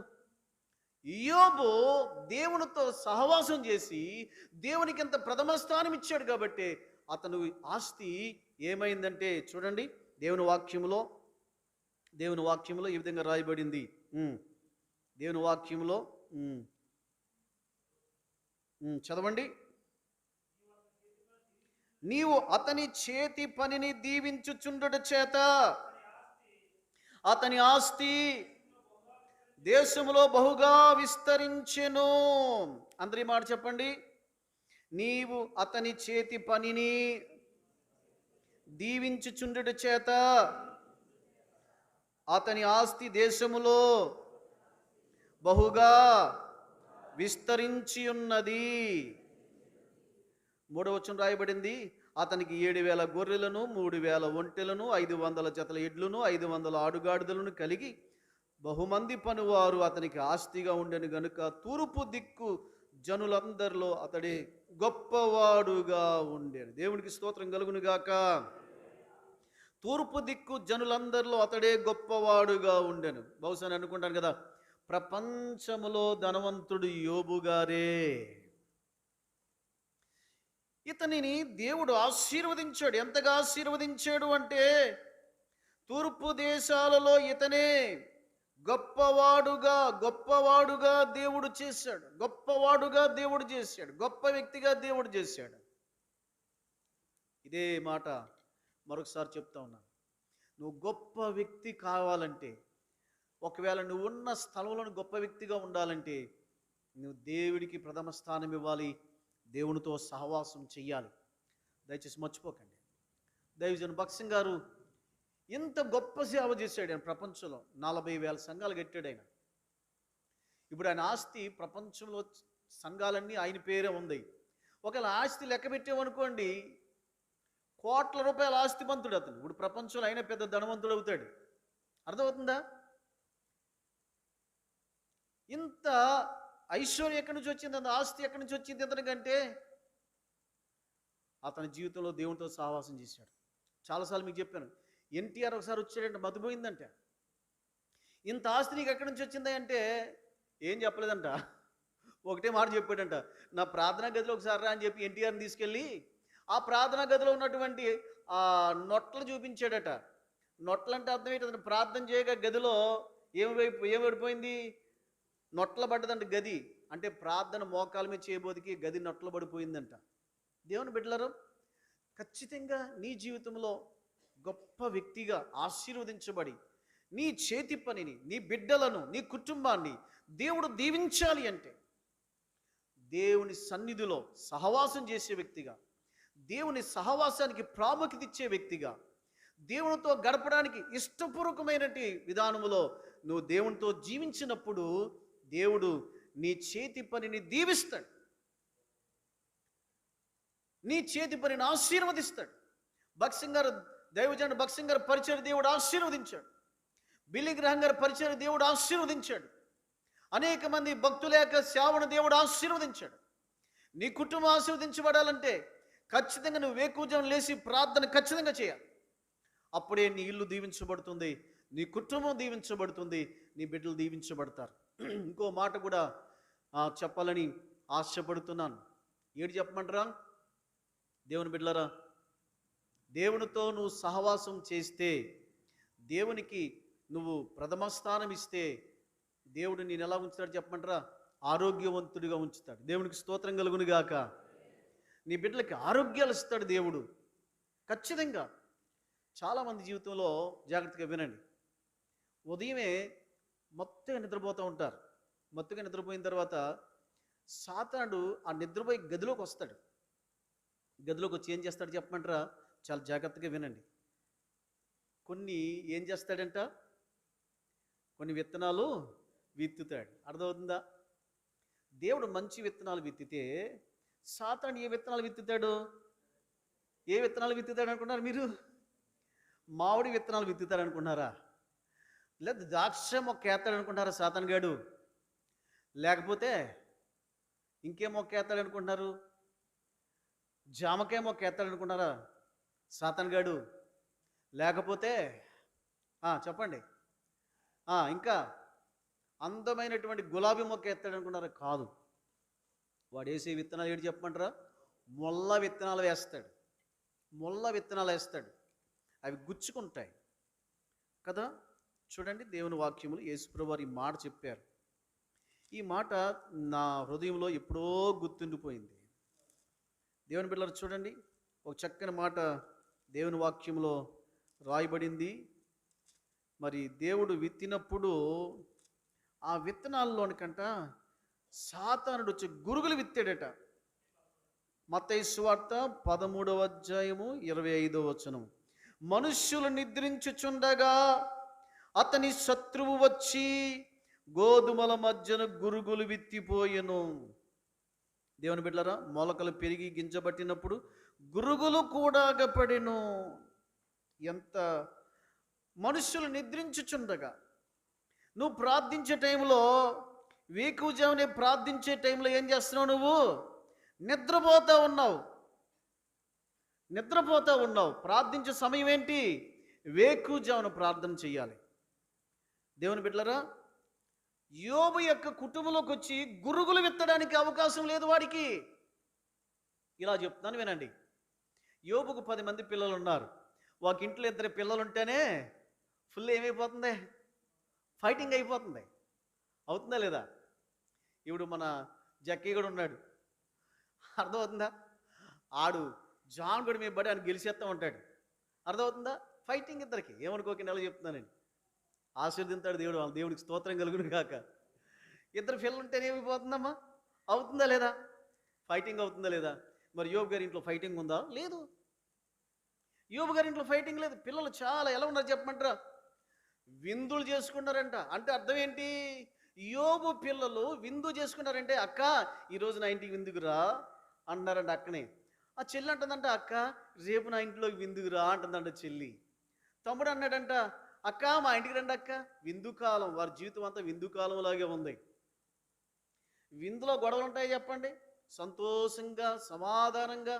యోబు దేవునితో సహవాసం చేసి దేవునికి ఎంత ప్రథమ స్థానం ఇచ్చాడు కాబట్టి అతను ఆస్తి ఏమైందంటే, చూడండి దేవుని వాక్యములో ఈ విధంగా రాయబడింది. దేవుని వాక్యములో చదవండి. నీవు అతని చేతి పనిని దీవించుచుండుట చేత అతని ఆస్తి దేశములో బహుగా విస్తరించెను. అందరి మాట చెప్పండి. నీవు అతని చేతి పనిని దీవించుచుండుట చేత అతని ఆస్తి దేశములో బహుగా విస్తరించి ఉన్నది. 3వ వచనం రాయబడింది, అతనికి 7,000 గొర్రెలను, 3,000 ఒంటెలను, 500 జతల ఎడ్లను, 500 ఆడుగాడిదలను కలిగి బహుమంది పనివారు అతనికి ఆస్తిగా ఉండెను గనుక తూర్పు దిక్కు జనులందరిలో అతడే గొప్పవాడుగా ఉండేను. దేవునికి స్తోత్రం కలుగును గాక. తూర్పు దిక్కు జనులందరిలో అతడే గొప్పవాడుగా ఉండెను. బహుశా నేను అనుకుంటాను కదా, ప్రపంచములో ధనవంతుడు యోబు గారే. ఇతనిని దేవుడు ఆశీర్వదించాడు. ఎంతగా ఆశీర్వదించాడు అంటే, తూర్పు దేశాలలో ఇతనే గొప్పవాడుగా దేవుడు చేశాడు. గొప్ప వ్యక్తిగా దేవుడు చేశాడు. ఇదే మాట మరొకసారి చెప్తా ఉన్నాను. నువ్వు గొప్ప వ్యక్తి కావాలంటే, ఒకవేళ నువ్వు ఉన్న స్థలంలో గొప్ప వ్యక్తిగా ఉండాలంటే, నువ్వు దేవుడికి ప్రథమ స్థానం ఇవ్వాలి, దేవునితో సహవాసం చెయ్యాలి. దయచేసి మర్చిపోకండి. దైవజన్ భక్సింగ్ గారు ఎంత గొప్ప సేవ చేశాడు. ఆయన ప్రపంచంలో 40,000 సంఘాలు కట్టాడు ఆయన. ఇప్పుడు ఆయన ఆస్తి ప్రపంచంలో సంఘాలన్నీ ఆయన పేరే ఉంది. ఒకవేళ ఆస్తి లెక్క పెట్టామనుకోండి, కోట్ల రూపాయల ఆస్తిమంతుడు అతను. ఇప్పుడు ప్రపంచంలో అయినా పెద్ద ధనవంతుడు అవుతాడు. అర్థమవుతుందా? ఇంత ఐశ్వర్యం ఎక్కడి నుంచి వచ్చింది, అంత ఆస్తి ఎక్కడి నుంచి వచ్చింది ఇతనికంటే, అతని జీవితంలో దేవునితో సహవాసం చేశాడు. చాలాసార్లు మీకు చెప్పాను, ఎన్టీఆర్ ఒకసారి వచ్చాడంటే మతిపోయిందంట. ఇంత ఆస్తి నీకు ఎక్కడి నుంచి వచ్చింది అంటే ఏం చెప్పలేదంట, ఒకటే మాట చెప్పాడంట, నా ప్రార్థనా గదిలో ఒకసారి రా అని చెప్పి ఎన్టీఆర్ని తీసుకెళ్ళి ఆ ప్రార్థనా గదిలో ఉన్నటువంటి ఆ నొట్లు చూపించాడట. నొట్లంటే అర్థమేంటి? అతను ప్రార్థన చేయగా గదిలో ఏమైపోయింది? నొట్ల పడ్డదంట గది. అంటే ప్రార్థన మోకాల మీద చేయబోదికి గది నొట్ల పడిపోయిందంట. దేవుని బిడ్డలారా, ఖచ్చితంగా నీ జీవితంలో గొప్ప వ్యక్తిగా ఆశీర్వదించబడి నీ చేతి పనిని, నీ బిడ్డలను, నీ కుటుంబాన్ని దేవుడు దీవించాలి అంటే, దేవుని సన్నిధిలో సహవాసం చేసే వ్యక్తిగా, దేవుని సహవాసానికి ప్రాముఖ్యత ఇచ్చే వ్యక్తిగా, దేవునితో గడపడానికి ఇష్టపూర్వకమైనటువంటి విధానములో నువ్వు దేవునితో జీవించినప్పుడు దేవుడు నీ చేతి పనిని దీవిస్తాడు. నీ చేతి పనిని ఆశీర్వదిస్తాడు. భక్సింగ్ గారు, దైవజనుడు భక్సింగ్ గారు పరిచయ దేవుడు ఆశీర్వదించాడు. బిల్లి గ్రహం గారి పరిచయ దేవుడు ఆశీర్వదించాడు. అనేక మంది భక్తుల యొక్క సేవను దేవుడు ఆశీర్వదించాడు. నీ కుటుంబం ఆశీర్వదించబడాలంటే ఖచ్చితంగా నువ్వు వేకువజామున లేచి ప్రార్థన ఖచ్చితంగా చేయాలి. అప్పుడే నీ ఇల్లు దీవించబడుతుంది, నీ కుటుంబం దీవించబడుతుంది, నీ బిడ్డలు దీవించబడతారు. ఇంకో మాట కూడా చెప్పాలని ఆశపడుతున్నాను. ఏడు చెప్పమంటారా? దేవుని బిడ్డలారా, దేవునితో నువ్వు సహవాసం చేస్తే, దేవునికి నువ్వు ప్రథమ స్థానం ఇస్తే, దేవుడు నేను ఎలా ఉంచుతాడు చెప్పమంటారా? ఆరోగ్యవంతుడిగా ఉంచుతాడు. దేవునికి స్తోత్రం కలుగును గాక. నీ బిడ్డలకి ఆరోగ్యాలు ఇస్తాడు దేవుడు ఖచ్చితంగా. చాలామంది జీవితంలో జాగ్రత్తగా వినండి, ఉదయమే మొత్తగా నిద్రపోతూ ఉంటారు. మొత్తగా నిద్రపోయిన తర్వాత సాతానుడు ఆ నిద్రపోయి గదిలోకి వస్తాడు. గదిలోకి వచ్చి ఏం చేస్తాడు చెప్పమంటారా? చాలా జాగ్రత్తగా వినండి. కొన్ని ఏం చేస్తాడంట, కొన్ని విత్తనాలు విత్తుతాడు. అర్థమవుతుందా? దేవుడు మంచి విత్తనాలు విత్తితే సాతాను ఏ విత్తనాలు విత్తుతాడు? ఏ విత్తనాలు విత్తుతాడు అనుకున్నారు మీరు? మామిడి విత్తనాలు విత్తుతాడు అనుకున్నారా? లేదా ద్రాక్ష మొక్క వేస్తాడు అనుకుంటున్నారా సాతాను గాడు? లేకపోతే ఇంకే మొక్క వేస్తాడు అనుకుంటున్నారు? జామకాయ మొక్క వేస్తాడు అనుకుంటున్నారా సాతాను గాడు? లేకపోతే చెప్పండి, ఇంకా అందమైనటువంటి గులాబీ మొక్క ఎత్తాడు అనుకున్నారా? కాదు. వాడు వేసే విత్తనాలు ఏంటి చెప్పమంటారా? ముళ్ళ విత్తనాలు వేస్తాడు. ముళ్ళ విత్తనాలు వేస్తాడు, అవి గుచ్చుకుంటాయి కదా. చూడండి, దేవుని వాక్యములు యేసుప్రభువు వారు ఈ మాట చెప్పారు. ఈ మాట నా హృదయంలో ఎప్పుడో గుర్తుండిపోయింది. దేవుని బిడ్డలారా చూడండి, ఒక చక్కని మాట దేవుని వాక్యంలో రాయబడింది. మరి దేవుడు విత్తినప్పుడు ఆ విత్తనాల్లోనికంట సాతానుడు వచ్చి గురుగులు విత్తాడట. మత్తయి సువార్త 13వ అధ్యాయము 25వ వచనం. మనుష్యులు నిద్రించుచుండగా అతని శత్రువు వచ్చి గోధుమల మధ్యన గురుగులు విత్తిపోయెను. దేవుని బిడ్డలారా, మొలకలు పెరిగి గింజబట్టినప్పుడు గురుగులు కూడా అగపడెను. ఎంత మనుష్యులు నిద్రించుచుండగా, నువ్వు ప్రార్థించే టైంలో, వేకువజామునే ప్రార్థించే టైంలో ఏం చేస్తున్నావు? నువ్వు నిద్రపోతూ ఉన్నావు. నిద్రపోతూ ఉన్నావు. ప్రార్థించే సమయం ఏంటి? వేకువజామున ప్రార్థన చేయాలి. దేవుని బిడ్డలారా, యోబు యొక్క కుటుంబంలోకి వచ్చి గురుగులు విత్తడానికి అవకాశం లేదు వాడికి. ఇలా చెప్తున్నాను వినండి. యోబుకు 10 మంది పిల్లలు ఉన్నారు. ఒక ఇంట్లో 2 పిల్లలు ఉంటేనే ఫుల్ ఏమైపోతుంది? ఫైటింగ్ అయిపోతుంది. అవుతుందా లేదా? ఇప్పుడు మన జక్కీ కూడా ఉన్నాడు, అర్థమవుతుందా? ఆడు జాన్ కూడా మేము బడి ఆయన గెలిచేస్తూ ఉంటాడు. అర్థమవుతుందా? ఫైటింగ్ ఇద్దరికి. ఏమనుకోక నెల చెప్తున్నానండి. ఆశీర్వదింతాడు దేవుడు. వాళ్ళ దేవుడికి స్తోత్రం కలుగును కాక. 2 పిల్లలు ఉంటేనే ఏమైపోతుందమ్మా? అవుతుందా లేదా? ఫైటింగ్ అవుతుందా లేదా? మరి యోబు గారి ఇంట్లో ఫైటింగ్ ఉందా? లేదు. యోబు గారి ఇంట్లో ఫైటింగ్ లేదు. పిల్లలు చాలా ఎలా ఉన్నారు చెప్పమంటారా? విందులు చేసుకున్నారంట. అంటే అర్థం ఏంటి? యోబు పిల్లలు విందు చేసుకున్నారంటే, అక్క ఈరోజు నా ఇంటికి విందుకురా అన్నారంట. అక్కనే ఆ చెల్లి అంటుందంట, అక్క రేపు నా ఇంట్లోకి విందుకురా అంటుందంట చెల్లి. తమ్ముడు అన్నాడంట, అక్క మా ఇంటికి రండి అక్క, విందు కాలం. వారి జీవితం అంతా విందు కాలం లాగే ఉంది. విందులో గొడవలు ఉంటాయి చెప్పండి? సంతోషంగా, సమాధానంగా,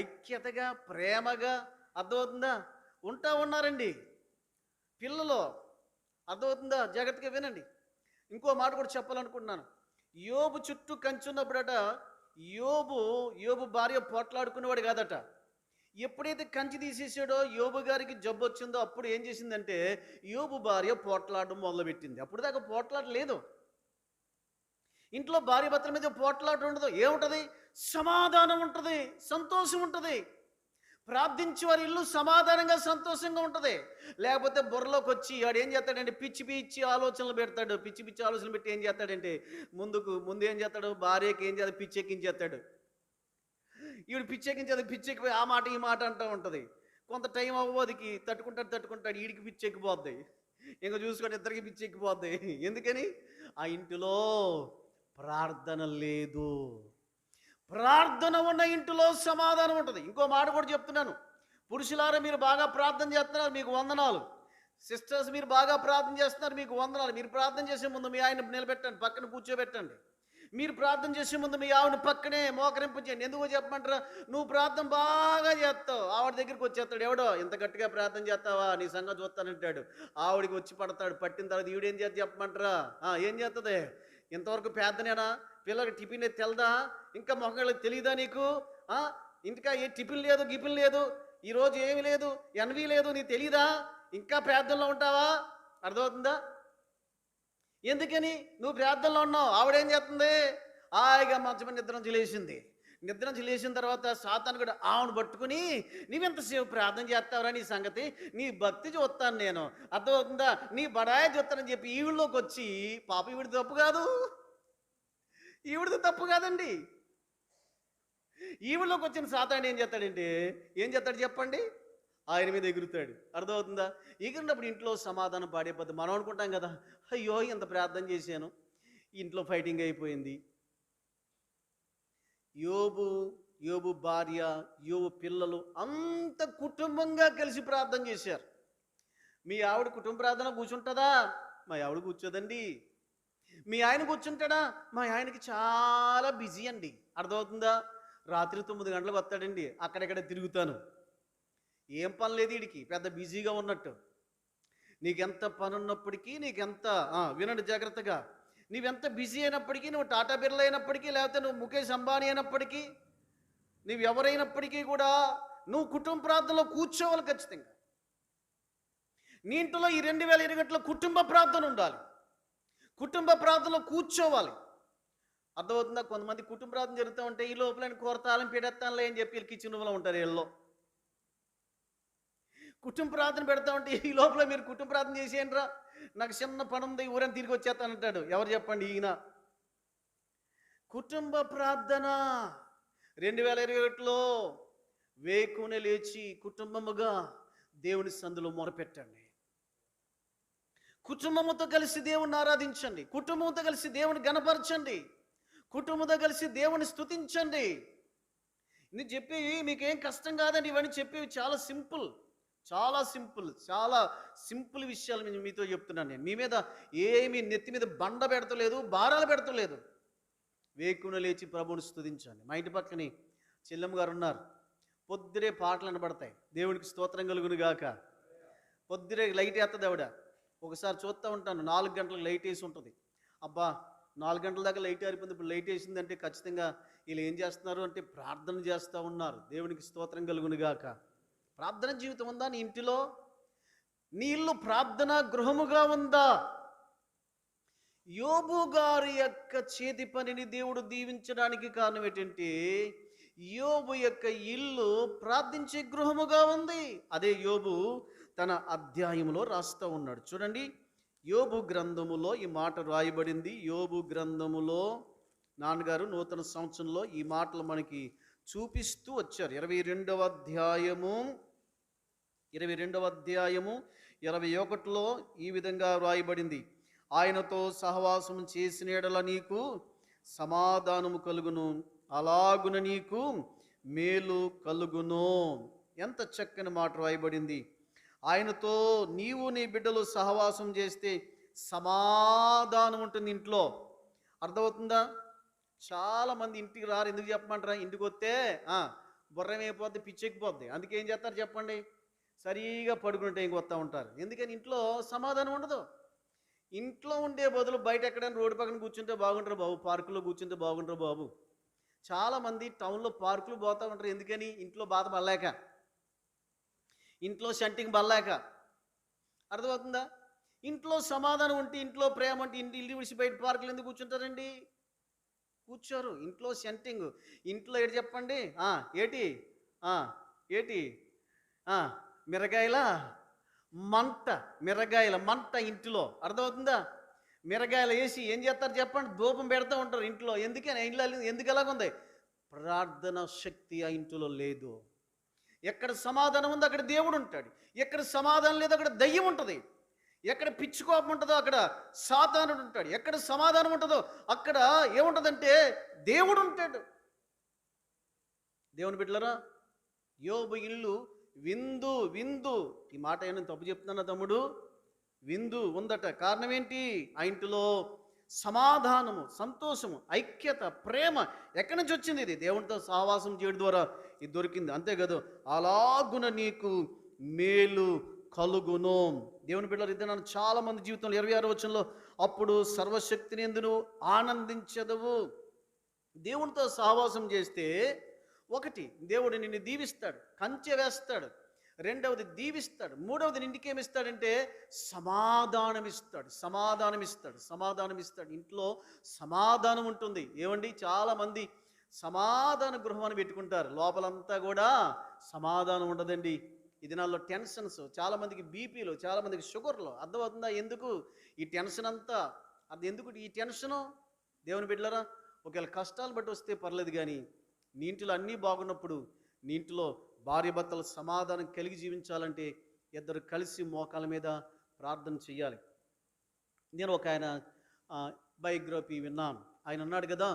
ఐక్యతగా, ప్రేమగా, అర్థమవుతుందా, ఉన్నారండి పిల్లలు. అర్థమవుతుందా? జాగ్రత్తగా వినండి. ఇంకో మాట కూడా చెప్పాలనుకుంటున్నాను. యోబు చుట్టూ కంచున్నప్పుడట, యోబు భార్య పోట్లాడుకునేవాడు కాదట. ఎప్పుడైతే కంచి తీసేసాడో యోబు గారికి జబ్బు వచ్చిందో అప్పుడు ఏం చేసిందంటే, యోబు భార్య పోట్లాడడం మొదలుపెట్టింది. అప్పుడు దాకా పోట్లాట లేదు. ఇంట్లో భార్య భర్తల మీద పోట్లాట ఉండదు. ఏముంటుంది? సమాధానం ఉంటుంది, సంతోషం ఉంటుంది. ప్రార్థించి వారి ఇల్లు సమాధానంగా, సంతోషంగా ఉంటుంది. లేకపోతే బుర్రలోకి వచ్చి వాడు ఏం చేస్తాడంటే పిచ్చి పిచ్చి ఆలోచనలు పెడతాడు. పిచ్చి పిచ్చి ఆలోచనలు పెట్టి ఏం చేస్తాడంటే ముందు ఏం చేస్తాడు? భార్యకి ఏం చేస్తాడు? పిచ్చెక్కించేస్తాడు. ఈవిడ పిచ్చెక్కిపోయి ఆ మాట ఈ మాట అంటూ ఉంటుంది. కొంత టైం అవ్వదికి తట్టుకుంటాడు. ఈడికి పిచ్చెక్కిపోద్ది. ఇంకా చూసుకొని ఇద్దరికి పిచ్చెక్కిపోద్ది. ఎందుకని? ఆ ఇంటిలో ప్రార్థన లేదు. ప్రార్థన ఉన్న ఇంటిలో సమాధానం ఉంటుంది. ఇంకో మాట కూడా చెప్తున్నాను, పురుషులారా మీరు బాగా ప్రార్థన చేస్తున్నారు, మీకు వందనాలు. సిస్టర్స్ మీరు బాగా ప్రార్థన చేస్తున్నారు, మీకు వందనాలు. మీరు ప్రార్థన చేసే ముందు మీ ఆయన నిలబెట్టండి, పక్కన కూర్చోబెట్టండి. మీరు ప్రార్థన చేసే ముందు మీ ఆవిడ పక్కనే మోకరింపు చేయండి. ఎందుకో చెప్పమంటారా? నువ్వు ప్రార్థన బాగా చేస్తావు, ఆవిడ దగ్గరికి వచ్చేస్తాడు. ఎవడో ఇంత గట్టిగా ప్రార్థన చేస్తావా, నీ సంగతి చూస్తానంటాడు. ఆవిడికి వచ్చి పడతాడు. పట్టిన తర్వాత ఈవిడేం చేస్తా చెప్పమంటారా? ఏం చేస్తుంది? ఇంతవరకు ప్రార్థనేనా? పిల్లలకి టిఫిన్ తెలదా? ఇంకా మొక్కళ్ళకి తెలియదా నీకు? ఇంకా ఏ టిఫిన్ లేదు, గిఫిన్ లేదు, ఈరోజు ఏమి లేదు, ఎన్వి లేదు, నీకు తెలీదా? ఇంకా ప్రార్థనలో ఉంటావా? అర్థమవుతుందా? ఎందుకని నువ్వు ప్రార్థనలో ఉన్నావు? ఆవిడేం చేస్తుంది? హాయిగా మంచమని నిద్ర లేచింది. నిద్ర లేచిన తర్వాత సాతాను కూడా ఆవును పట్టుకుని, నీవెంతసేపు ప్రార్థన చేస్తావురా, నీ సంగతి, నీ భక్తి చూస్తాను నేను, అర్థమవుతుందా, నీ బడాయి చూస్తానని చెప్పి ఈవిడలోకి వచ్చి, పాప ఈవిడ తప్పు కాదు, ఈవిడది తప్పు కాదండి. ఈవిడలోకి వచ్చిన సాతాను ఏం చేస్తాడంటే, ఏం చేస్తాడు చెప్పండి? ఆయన మీద ఎగురుతాడు. అర్థమవుతుందా? ఎగిరినప్పుడు ఇంట్లో సమాధానం పాడే పద్ధతి. మనం అనుకుంటాం కదా, అయ్యో ఇంత ప్రార్థన చేశాను, ఇంట్లో ఫైటింగ్ అయిపోయింది. యోబు భార్య, యోబు పిల్లలు అంత కుటుంబంగా కలిసి ప్రార్థన చేశారు. మీ ఆవిడ కుటుంబ ప్రార్థన కూర్చుంటుందా? మా ఆవిడ కూర్చోదండి. మీ ఆయన కూర్చుంటాడా? మా ఆయనకి చాలా బిజీ అండి. అర్థమవుతుందా? రాత్రి 9 గంటలకు వస్తాడండి. అక్కడెక్కడ తిరుగుతాను, ఏం పని లేదు వీడికి, పెద్ద బిజీగా ఉన్నట్టు. నీకెంత పని ఉన్నప్పటికీ, నీకెంత వినండి జాగ్రత్తగా, నువ్వెంత బిజీ అయినప్పటికీ, నువ్వు టాటా బిర్లా అయినప్పటికీ, లేకపోతే నువ్వు ముఖేష్ అంబానీ అయినప్పటికీ, నువ్వు ఎవరైనప్పటికీ కూడా నువ్వు కుటుంబ ప్రార్థనలో కూర్చోవాలి ఖచ్చితంగా. నీ ఇంట్లో ఈ 2020 గంటల కుటుంబ ప్రార్థన ఉండాలి. కుటుంబ ప్రార్థనలో కూర్చోవాలి. అర్థమవుతుందా? కొంతమంది కుటుంబ ప్రార్థన జరుగుతూ ఉంటే ఈ లోపల కోరతాలం పెడతానులే అని చెప్పి కిచెన్ రూమ్లో ఉంటారు. వీళ్ళు కుటుంబ ప్రార్థన పెడతా ఉంటే ఈ లోపల మీరు కుటుంబ ప్రార్థన చేసేయండిరా, నాకు చిన్న పని ఉంది, ఊరని తిరిగి వచ్చేస్తానంటాడు. ఎవరు చెప్పండి? ఈయన. కుటుంబ ప్రార్థన 2021లో వేకునే లేచి కుటుంబముగా దేవుని సందులో మొరపెట్టండి. కుటుంబముతో కలిసి దేవుని ఆరాధించండి. కుటుంబంతో కలిసి దేవుని గణపరచండి. కుటుంబంతో కలిసి దేవుని స్తుతించండి. నేను చెప్పేవి మీకేం కష్టం కాదండి. ఇవన్నీ చెప్పేవి చాలా సింపుల్, చాలా సింపుల్ విషయాలు నేను మీతో చెప్తున్నాను. నేను మీ మీద ఏమి నెత్తి మీద బండ పెడతలేదు, భారాలు పెడతలేదు. వేకున లేచి ప్రభువుని స్తుతించండి. మా ఇంటి పక్కని చెల్లెమ్మ గారు ఉన్నారు. పొద్దురే పాటలు అనబడతాయి. దేవునికి స్తోత్రం కలుగును గాక. పొద్దురే లైట్ వేస్తుంది ఆవిడ. ఒకసారి చూస్తూ ఉంటాను, 4 గంటలకు లైట్ వేసి ఉంటుంది. అబ్బా 4 గంటల దాకా లైట్ ఆరిపోయింది, ఇప్పుడు లైట్ వేసిందంటే ఖచ్చితంగా వీళ్ళు ఏం చేస్తున్నారు అంటే ప్రార్థన చేస్తూ ఉన్నారు. దేవునికి స్తోత్రం కలుగును గాక. ప్రార్థన జీవితం ఉందా నీ ఇంటిలో? నీ ఇల్లు ప్రార్థనా గృహముగా ఉందా? యోబు గారి యొక్క చేతి పనిని దేవుడు దీవించడానికి కారణం ఏంటంటే, యోబు యొక్క ఇల్లు ప్రార్థించే గృహముగా ఉంది. అదే యోబు తన అధ్యాయంలో రాస్తూ ఉన్నాడు. చూడండి, యోబు గ్రంథములో ఈ మాట రాయబడింది. యోబు గ్రంథములో నాన్నగారు నూతన సంవత్సరంలో ఈ మాటలు మనకి చూపిస్తూ వచ్చారు. 22వ అధ్యాయము 21లో ఈ విధంగా రాయబడింది. ఆయనతో సహవాసం చేసిన యెడల నీకు సమాధానము కలుగును, అలాగున నీకు మేలు కలుగును. ఎంత చక్కని మాట రాయబడింది. ఆయనతో నీవు నీ బిడ్డలు సహవాసం చేస్తే సమాధానం ఉంటుంది ఇంట్లో. అర్థమవుతుందా? చాలామంది ఇంటికి రారు. ఎందుకు చెప్పమంటారా? ఇంటికి వస్తే బుర్రమైపోద్ది, పిచ్చెక్కిపోద్ది. అందుకే ఏం చేస్తారు చెప్పండి? సరిగా పడుకుంటే ఇంకొస్తా ఉంటారు. ఎందుకని? ఇంట్లో సమాధానం ఉండదు. ఇంట్లో ఉండే బదులు బయట ఎక్కడైనా రోడ్డు పక్కన కూర్చుంటే బాగుంటారు బాబు, పార్కులో కూర్చుంటే బాగుంటారు బాబు. చాలామంది టౌన్లో పార్కులు పోతూ ఉంటారు. ఎందుకని? ఇంట్లో బాధ పడలేక, ఇంట్లో సెంటింగ్ పడలేక. అర్థమవుతుందా? ఇంట్లో సమాధానం ఉంటే, ఇంట్లో ప్రేమ అంటే ఇల్లు విడిచి బయట పార్కులు ఎందుకు కూర్చుంటారండి? కూర్చోరు. ఇంట్లో సెంటింగ్. ఇంట్లో ఏటి చెప్పండి? ఏటి మిరగాయల మంట ఇంటిలో. అర్థమవుతుందా? మిరగాయలు వేసి ఏం చేస్తారు చెప్పండి? ధూపం పెడతా ఉంటారు ఇంట్లో. ఎందుకని? ఎందుకు ఎలాగుంది? ప్రార్థన శక్తి ఆ ఇంటిలో లేదు. ఎక్కడ సమాధానం ఉందో అక్కడ దేవుడు ఉంటాడు. ఎక్కడ సమాధానం లేదో అక్కడ దయ్యం ఉంటుంది. ఎక్కడ పిచ్చి కోపం ఉంటుందో అక్కడ సాతానుడు ఉంటాడు. ఎక్కడ సమాధానం ఉంటుందో అక్కడ ఏముంటుందంటే దేవుడు ఉంటాడు. దేవుని బిడ్డలారా, యోబు ఇల్లు విందు విందు. ఈ మాట ఏమైనా తప్పు చెప్తున్నా తమ్ముడు? విందు ఉందట. కారణం ఏంటి? ఆ ఇంటిలో సమాధానము, సంతోషము, ఐక్యత, ప్రేమ ఎక్కడి నుంచి వచ్చింది? ఇది దేవునితో సహవాసం చేయడం ద్వారా ఇది దొరికింది, అంతే కదా. అలాగున నీకు మేలు కలుగును. దేవుని బిడ్డలు, ఇది నన్ను చాలా మంది జీవితంలో 26వ వచనంలో, అప్పుడు సర్వశక్తిని యందు ఆనందించదవు. దేవునితో సహవాసం చేస్తే ఒకటి, దేవుడు నిన్ను దీవిస్తాడు, కంచె వేస్తాడు. రెండవది దీవిస్తాడు. మూడవది ఇంటికేమిస్తాడంటే సమాధానం ఇస్తాడు. సమాధానం ఇస్తాడు. ఇంట్లో సమాధానం ఉంటుంది. ఏమండి, చాలామంది సమాధాన గృహం అని పెట్టుకుంటారు, లోపలంతా కూడా సమాధానం ఉండదండి. ఈ దినాల్లో టెన్షన్స్, చాలామందికి బీపీలు, చాలామందికి షుగర్లు. అర్థమవుతుందా ఎందుకు ఈ టెన్షన్ అంతా? అది ఎందుకు ఈ టెన్షను? దేవుని బిడ్డలారా, ఒకవేళ కష్టాలు బట్టి వస్తే పర్లేదు, కానీ నీ ఇంటిలో అన్నీ బాగున్నప్పుడు, నీ ఇంటిలో భార్య భర్తలు సమాధానం కలిగి జీవించాలంటే ఇద్దరు కలిసి మోకాల మీద ప్రార్థన చేయాలి. నేను ఒక ఆయన బయోగ్రఫీ విన్నాను. ఆయన అన్నాడు కదా,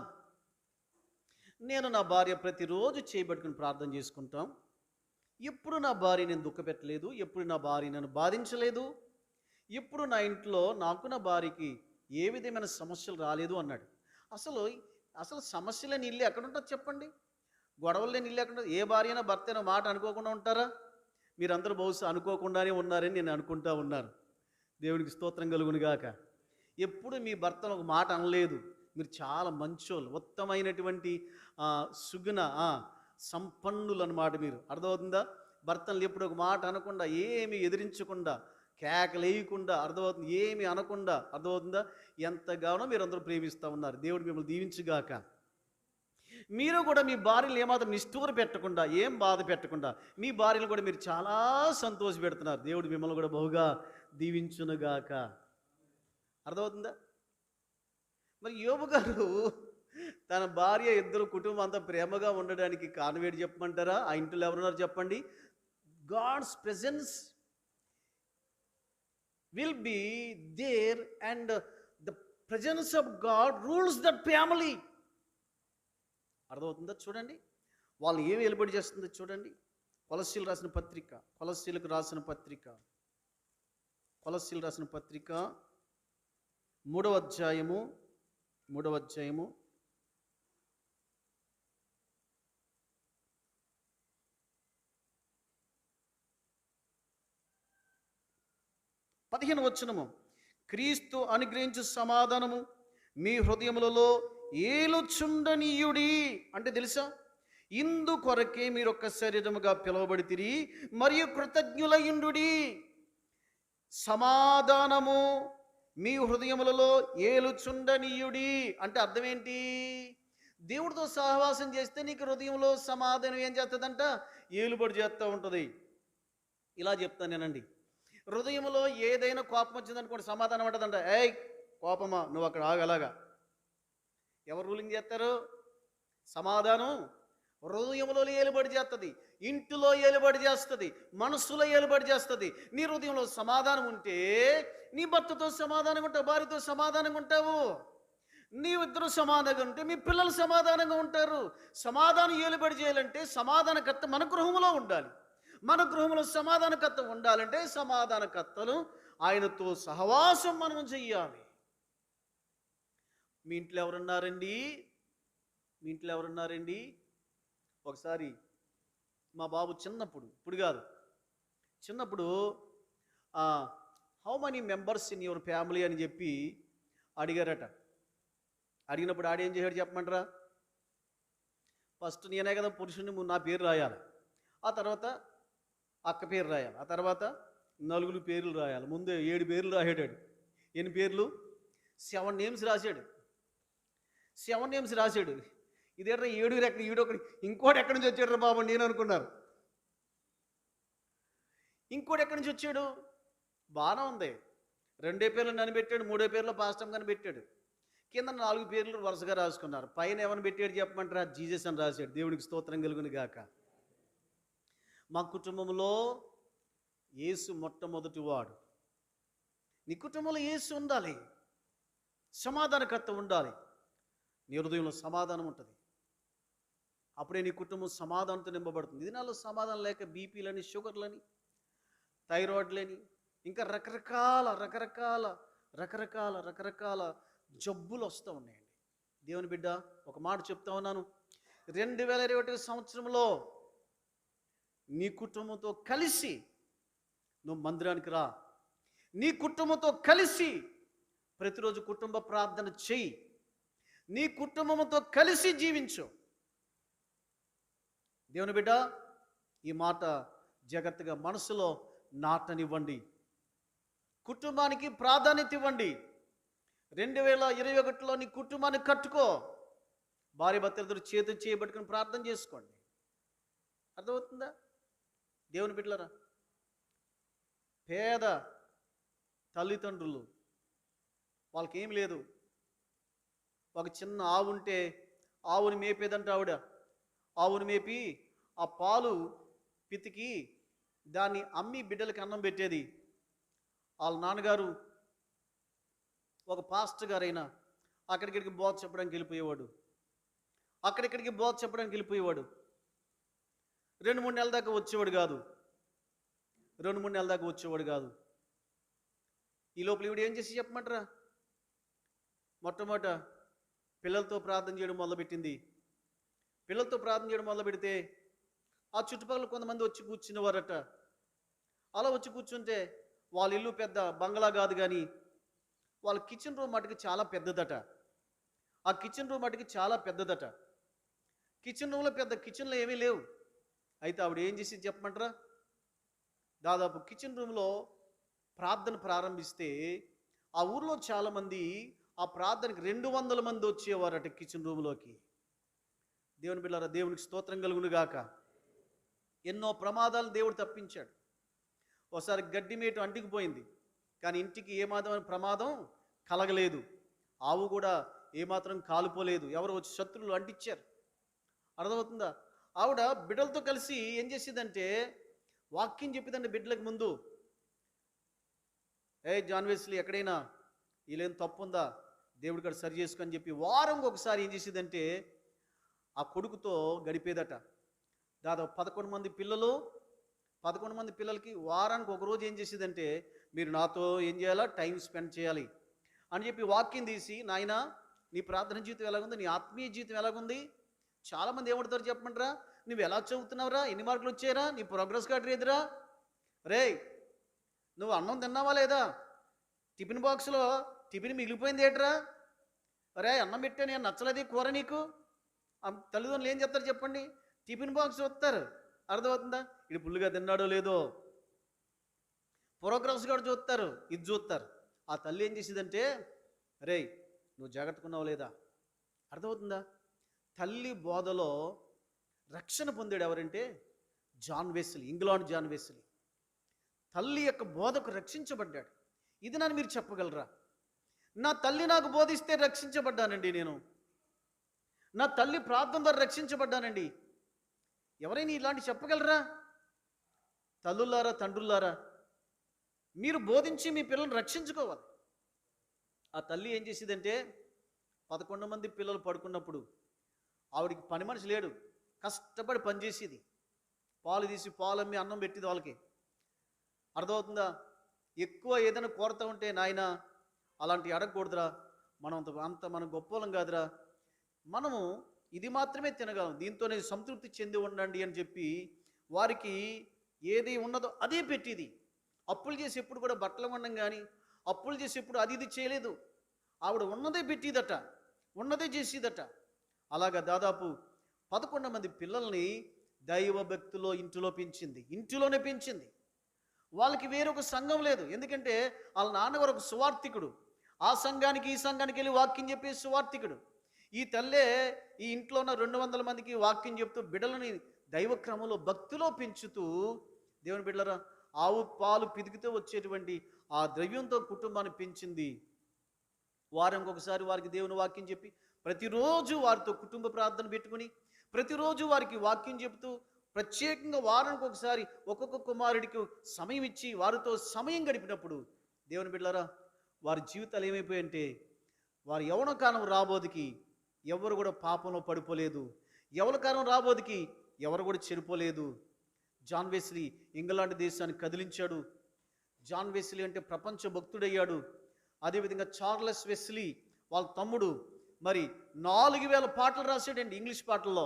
నేను నా భార్య ప్రతిరోజు చేయబట్టుకుని ప్రార్థన చేసుకుంటాం, ఎప్పుడు నా భార్య నేను దుఃఖపెట్టలేదు, ఎప్పుడు నా భార్య నన్ను బాధించలేదు, ఎప్పుడు నా ఇంట్లో నాకు నా భార్యకి ఏ విధమైన సమస్యలు రాలేదు అన్నాడు. అసలు సమస్య లేని ఇల్లు ఎక్కడుంటుంది చెప్పండి? గొడవలు లేని ఇల్లు ఎక్కడ? ఏ భార్యనా భర్త అయినా మాట అనుకోకుండా ఉంటారా? మీరందరూ బహుశా అనుకోకుండానే ఉన్నారని నేను అనుకుంటా ఉన్నాను. దేవునికి స్తోత్రం కలుగును గాక. ఎప్పుడు మీ భర్తను ఒక మాట అనలేదు. మీరు చాలా మంచోళ్ళు, ఉత్తమైనటువంటి సుగుణ సంపన్నులు అన్నమాట మీరు. అర్థమవుతుందా? భర్తలు ఎప్పుడు ఒక మాట అనకుండా, ఏమి ఎదిరించకుండా, కేకలేయకుండా, అర్థమవుతుంది, ఏమి అనకుండా, అర్థమవుతుందా? ఎంతగానో మీరందరూ ప్రేమిస్తూ ఉన్నారు. దేవుడు మిమ్మల్ని దీవించుగాక. మీరు కూడా మీ భార్యలు ఏమాత్రం నిష్ఠూర పెట్టకుండా, ఏం బాధ పెట్టకుండా, మీ భార్యలు కూడా మీరు చాలా సంతోష పెడుతున్నారు. దేవుడు మిమ్మల్ని కూడా బహుగా దీవించునుగాక. అర్థమవుతుందా? మరి యోబు గారు తన భార్య, ఇద్దరు కుటుంబం అంతా ప్రేమగా ఉండడానికి కారణం ఏంటి చెప్పమంటారా? ఆ ఇంట్లో ఎవరున్నారు చెప్పండి? God's presence will be there and the presence of God rules that family. అర్థమవుతుందా? చూడండి, వాళ్ళు ఏమి వెలుబడి చేస్తుందో చూడండి. కొలస్సీలు రాసిన పత్రిక 3వ అధ్యాయము 15వ వచనము, క్రీస్తు అనుగ్రహించు సమాధానము మీ హృదయములలో ఏలుచుండనీయుడి. అంటే తెలుసా, ఇందు కొరకే మీరు ఒక్క శరీరముగా పిలువబడితిరి మరియు కృతజ్ఞులయుండుడి. సమాధానము మీ హృదయములలో ఏలుచుండనీయుడి అంటే అర్థం ఏంటి? దేవుడితో సహవాసం చేస్తే నీకు హృదయంలో సమాధానం ఏం చేస్తుందంట? ఏలుబడి చేస్తూ ఉంటుంది. ఇలా చెప్తాను నేనండి, హృదయంలో ఏదైనా కోపం వచ్చిందనుకోండి, సమాధానం అంటదంట, ఏయ్ కోపమా, నువ్వు అక్కడ ఆగలాగా. ఎవరు రూలింగ్ చేస్తారు? సమాధానం హృదయంలో ఏలుబడి చేస్తుంది, ఇంటిలో ఏలుబడి చేస్తుంది, మనస్సులో ఏలుబడి చేస్తుంది. నీ హృదయంలో సమాధానం ఉంటే నీ భర్తతో సమాధానంగా ఉంటావు, భార్యతో సమాధానంగా ఉంటావు. నీవిద్దరు సమాధానంగా ఉంటే మీ పిల్లలు సమాధానంగా ఉంటారు. సమాధానం ఏలుబడి చేయాలంటే సమాధానకర్త మన గృహంలో ఉండాలి. మన గృహంలో సమాధానకర్త ఉండాలంటే సమాధానకర్తలు ఆయనతో సహవాసం మనం చెయ్యాలి. మీ ఇంట్లో ఎవరున్నారండి? ఒకసారి మా బాబు ఇప్పుడు కాదు, చిన్నప్పుడు how many members in your family అని చెప్పి అడిగారట. అడిగినప్పుడు ఆడేం చేశాడు చెప్పమంటారా? ఫస్ట్ నేనే కదా పురుషుని, నా పేరు రాయాలి, ఆ తర్వాత అక్క పేరు రాయాలి, ఆ తర్వాత నలుగురు పేర్లు రాయాలి. ముందే 7 పేర్లు రాసాడు. ఎన్ని పేర్లు? 7 నేమ్స్ రాశాడు. 7 నేమ్స్ రాశాడు. ఇదేట్రా 7 ఎక్కడ, ఈడొకటి, ఇంకోటి ఎక్కడి నుంచి వచ్చాడు రా బాబు నేను అనుకున్నారు. ఇంకోటి ఎక్కడి నుంచి వచ్చాడు? బాగానే ఉంది. 2 పేర్లు నన్ను పెట్టాడు, 3వ పేర్లో పాస్టమ్ గారిని పెట్టాడు. కింద 4 పేర్లు వరుసగా రాసుకున్నారు. పైన ఎవరిని పెట్టాడు చెప్పమంటారా? జీసస్ అని రాశాడు. దేవునికి స్తోత్రం కలుగును గాక. మా కుటుంబంలో యేసు మొట్టమొదటి వాడు. నీ కుటుంబంలో యేసు ఉండాలి, సమాధానకర్త ఉండాలి, నీ హృదయంలో సమాధానం ఉంటుంది. అప్పుడే నీ కుటుంబం సమాధానంతో నింపబడుతుంది. ఇది నాలో సమాధానం లేక బీపీలని, షుగర్లని, థైరాయిడ్లని, ఇంకా రకరకాల జబ్బులు వస్తూ ఉన్నాయండి. దేవుని బిడ్డ, ఒక మాట చెప్తా ఉన్నాను. 2021 సంవత్సరంలో నీ కుటుంబంతో కలిసి నువ్వు మందిరానికి రా. నీ కుటుంబంతో కలిసి ప్రతిరోజు కుటుంబ ప్రార్థన చెయ్యి. నీ కుటుంబంతో కలిసి జీవించు. దేవుని బిడ్డ, ఈ మాట జాగ్రత్తగా మనసులో నాటనివ్వండి. కుటుంబానికి ప్రాధాన్యత ఇవ్వండి. 2021లో నీ కుటుంబాన్ని కట్టుకో. భార్య భర్తలిద్దరూ చేతి చేయబట్టుకుని ప్రార్థన చేసుకోండి. అర్థమవుతుందా? దేవుని బిడ్డలారా, పేద తల్లిదండ్రులు, వాళ్ళకి ఏం లేదు, ఒక చిన్న ఆవు ఉంటే ఆవుని మేపేదంట ఆవిడ. ఆవుని మేపి ఆ పాలు పితికి దాన్ని అమ్మి బిడ్డలకి అన్నం పెట్టేది. వాళ్ళ నాన్నగారు ఒక పాస్టర్ గారైనా అక్కడిక్కడికి బోధ చెప్పడానికి వెళ్ళిపోయేవాడు. 2-3 నెలల దాకా వచ్చేవాడు కాదు. ఈ లోపల ఈవిడ ఏం చేసి చెప్పమంటారా? మొట్టమొదట పిల్లలతో ప్రార్థన చేయడం మొదలుపెట్టింది. పిల్లలతో ప్రార్థన చేయడం మొదలుపెడితే ఆ చుట్టుపక్కల కొంతమంది వచ్చి కూర్చునేవారట. అలా వచ్చి కూర్చుంటే వాళ్ళ ఇల్లు పెద్ద బంగ్లా కాదు, కానీ వాళ్ళ కిచెన్ రూమ్ మటుకు చాలా పెద్దదట. కిచెన్ రూమ్లో పెద్ద కిచెన్లో ఏమీ లేవు. అయితే ఆవిడ ఏం చేసి చెప్పమంటారా? దాదాపు కిచెన్ రూమ్లో ప్రార్థన ప్రారంభిస్తే ఆ ఊర్లో చాలామంది ఆ ప్రార్థనకి 200 మంది వచ్చేవారట కిచెన్ రూమ్లోకి. దేవుని బిడ్డలారా, దేవునికి స్తోత్రం కలుగును గాక. ఎన్నో ప్రమాదాలు దేవుడు తప్పించాడు. ఒకసారి గడ్డి మేటు అంటికిపోయింది, కానీ ఇంటికి ఏమాత్రం ప్రమాదం కలగలేదు. ఆవు కూడా ఏమాత్రం కాలిపోలేదు. ఎవరు వచ్చి శత్రువులు అంటించారు. అర్థమవుతుందా? ఆవిడ బిడ్డలతో కలిసి ఏం చేసేదంటే వాక్యం చెప్పేదండి బిడ్డలకు ముందు. జాన్ వెస్లీ, ఎక్కడైనా వీళ్ళేం తప్పు ఉందా, దేవుడి కాడ సరి చేసుకొని చెప్పి వారంకి ఒకసారి ఏం చేసేదంటే ఆ కొడుకుతో గడిపేదట. దాదాపు 11 మంది పిల్లలకి వారానికి ఒకరోజు ఏం చేసేదంటే, మీరు నాతో ఏం చేయాలా, టైం స్పెండ్ చేయాలి అని చెప్పి వాక్యం తీసి, నాయనా నీ ప్రార్థన జీవితం ఎలాగుంది, నీ ఆత్మీయ జీవితం ఎలాగుంది. చాలామంది ఏమంటారు చెప్పమంటారా? నువ్వు ఎలా చదువుతున్నావురా, ఎన్ని మార్కులు వచ్చాయరా, నీ ప్రోగ్రెస్ కార్డు ఏదిరా, రే నువ్వు అన్నం తిన్నావా లేదా, టిఫిన్ బాక్స్లో టిఫిన్ మిగిలిపోయింది ఏట్రా, రే అన్నం పెట్టా, నేను నచ్చలేదు కూర నీకు. తల్లిదండ్రులు ఏం చెప్తారు చెప్పండి? టిఫిన్ బాక్స్ చూస్తారు. అర్థమవుతుందా? ఇది పుల్లుగా తిన్నాడో లేదో, ప్రోగ్రెస్ కార్డు చూస్తారు, ఇది చూస్తారు. ఆ తల్లి ఏం చేసేదంటే, రే నువ్వు జాగ్రత్తగా ఉన్నావు లేదా. అర్థమవుతుందా? తల్లి బోధలో రక్షణ పొందాడు ఎవరంటే John Wesley, England John Wesley. తల్లి యొక్క బోధకు రక్షించబడ్డాడు. ఇది నన్ను మీరు చెప్పగలరా? నా తల్లి నాకు బోధిస్తే రక్షించబడ్డానండి నేను. నా తల్లి ప్రార్థన ద్వారా రక్షించబడ్డానండి. ఎవరైనా ఇలాంటి చెప్పగలరా? తల్లులారా, తండ్రులారా, మీరు బోధించి మీ పిల్లల్ని రక్షించుకోవాలి. ఆ తల్లి ఏం చేసేదంటే 11 మంది పిల్లలు పడుకున్నప్పుడు ఆవిడికి పని మనిషి లేడు, కష్టపడి పనిచేసేది. పాలు తీసి పాలమ్మి అన్నం పెట్టేది వాళ్ళకి. అర్థమవుతుందా? ఎక్కువ ఏదైనా కొరత ఉంటే, నాయన అలాంటి అడగకూడదురా, మనం గొప్పలం కాదురా, మనము ఇది మాత్రమే తినగలం, దీంతోనే సంతృప్తి చెంది ఉండండి అని చెప్పి వారికి ఏది ఉన్నదో అదే పెట్టేది. అప్పులు చేసి ఎప్పుడు కూడా బట్టలు కొనడం కానీ, అప్పులు చేసి ఎప్పుడు అది ఇది చేయలేదు. ఆవిడ ఉన్నదే పెట్టిదట, ఉన్నదే చేసేదట. అలాగా దాదాపు 11 మంది పిల్లల్ని దైవ భక్తిలో ఇంటిలోనే పెంచింది. వాళ్ళకి వేరొక సంఘం లేదు. ఎందుకంటే వాళ్ళ నాన్నగారు ఒక సువార్థికుడు. ఆ సంఘానికి ఈ సంఘానికి వెళ్ళి వాక్యం చెప్పే సువార్థికుడు. ఈ తల్లే ఈ ఇంట్లో ఉన్న 200 మందికి వాక్యం చెప్తూ బిడ్డలని దైవ క్రమంలో భక్తిలో పెంచుతూ, దేవుని బిడ్డలరా, ఆవు పాలు పితికితే వచ్చేటువంటి ఆ ద్రవ్యంతో కుటుంబాన్ని పెంచింది. వారంకి ఒకసారి వారికి దేవుని వాక్యం చెప్పి, ప్రతిరోజు వారితో కుటుంబ ప్రార్థన పెట్టుకుని, ప్రతిరోజు వారికి వాక్యం చెబుతూ, ప్రత్యేకంగా వారానికి ఒకసారి ఒక్కొక్క కుమారుడికి సమయం ఇచ్చి వారితో సమయం గడిపినప్పుడు, దేవుని బిడ్డలారా, వారి జీవితాలు ఏమైపోయాయంటే, వారి యవ్వన కాలం రాబోదికి ఎవరు కూడా పాపంలో పడిపోలేదు, ఎవరి కాలం రాబోదికి ఎవరు కూడా చెడిపోలేదు. జాన్ వెస్లీ ఇంగ్లాండ్ దేశాన్ని కదిలించాడు. జాన్ వెస్లీ అంటే ప్రపంచ భక్తుడయ్యాడు. అదేవిధంగా చార్లెస్ వెస్లీ వాళ్ళ తమ్ముడు మరి 4000 పాటలు రాశాడండి. ఇంగ్లీష్ పాటల్లో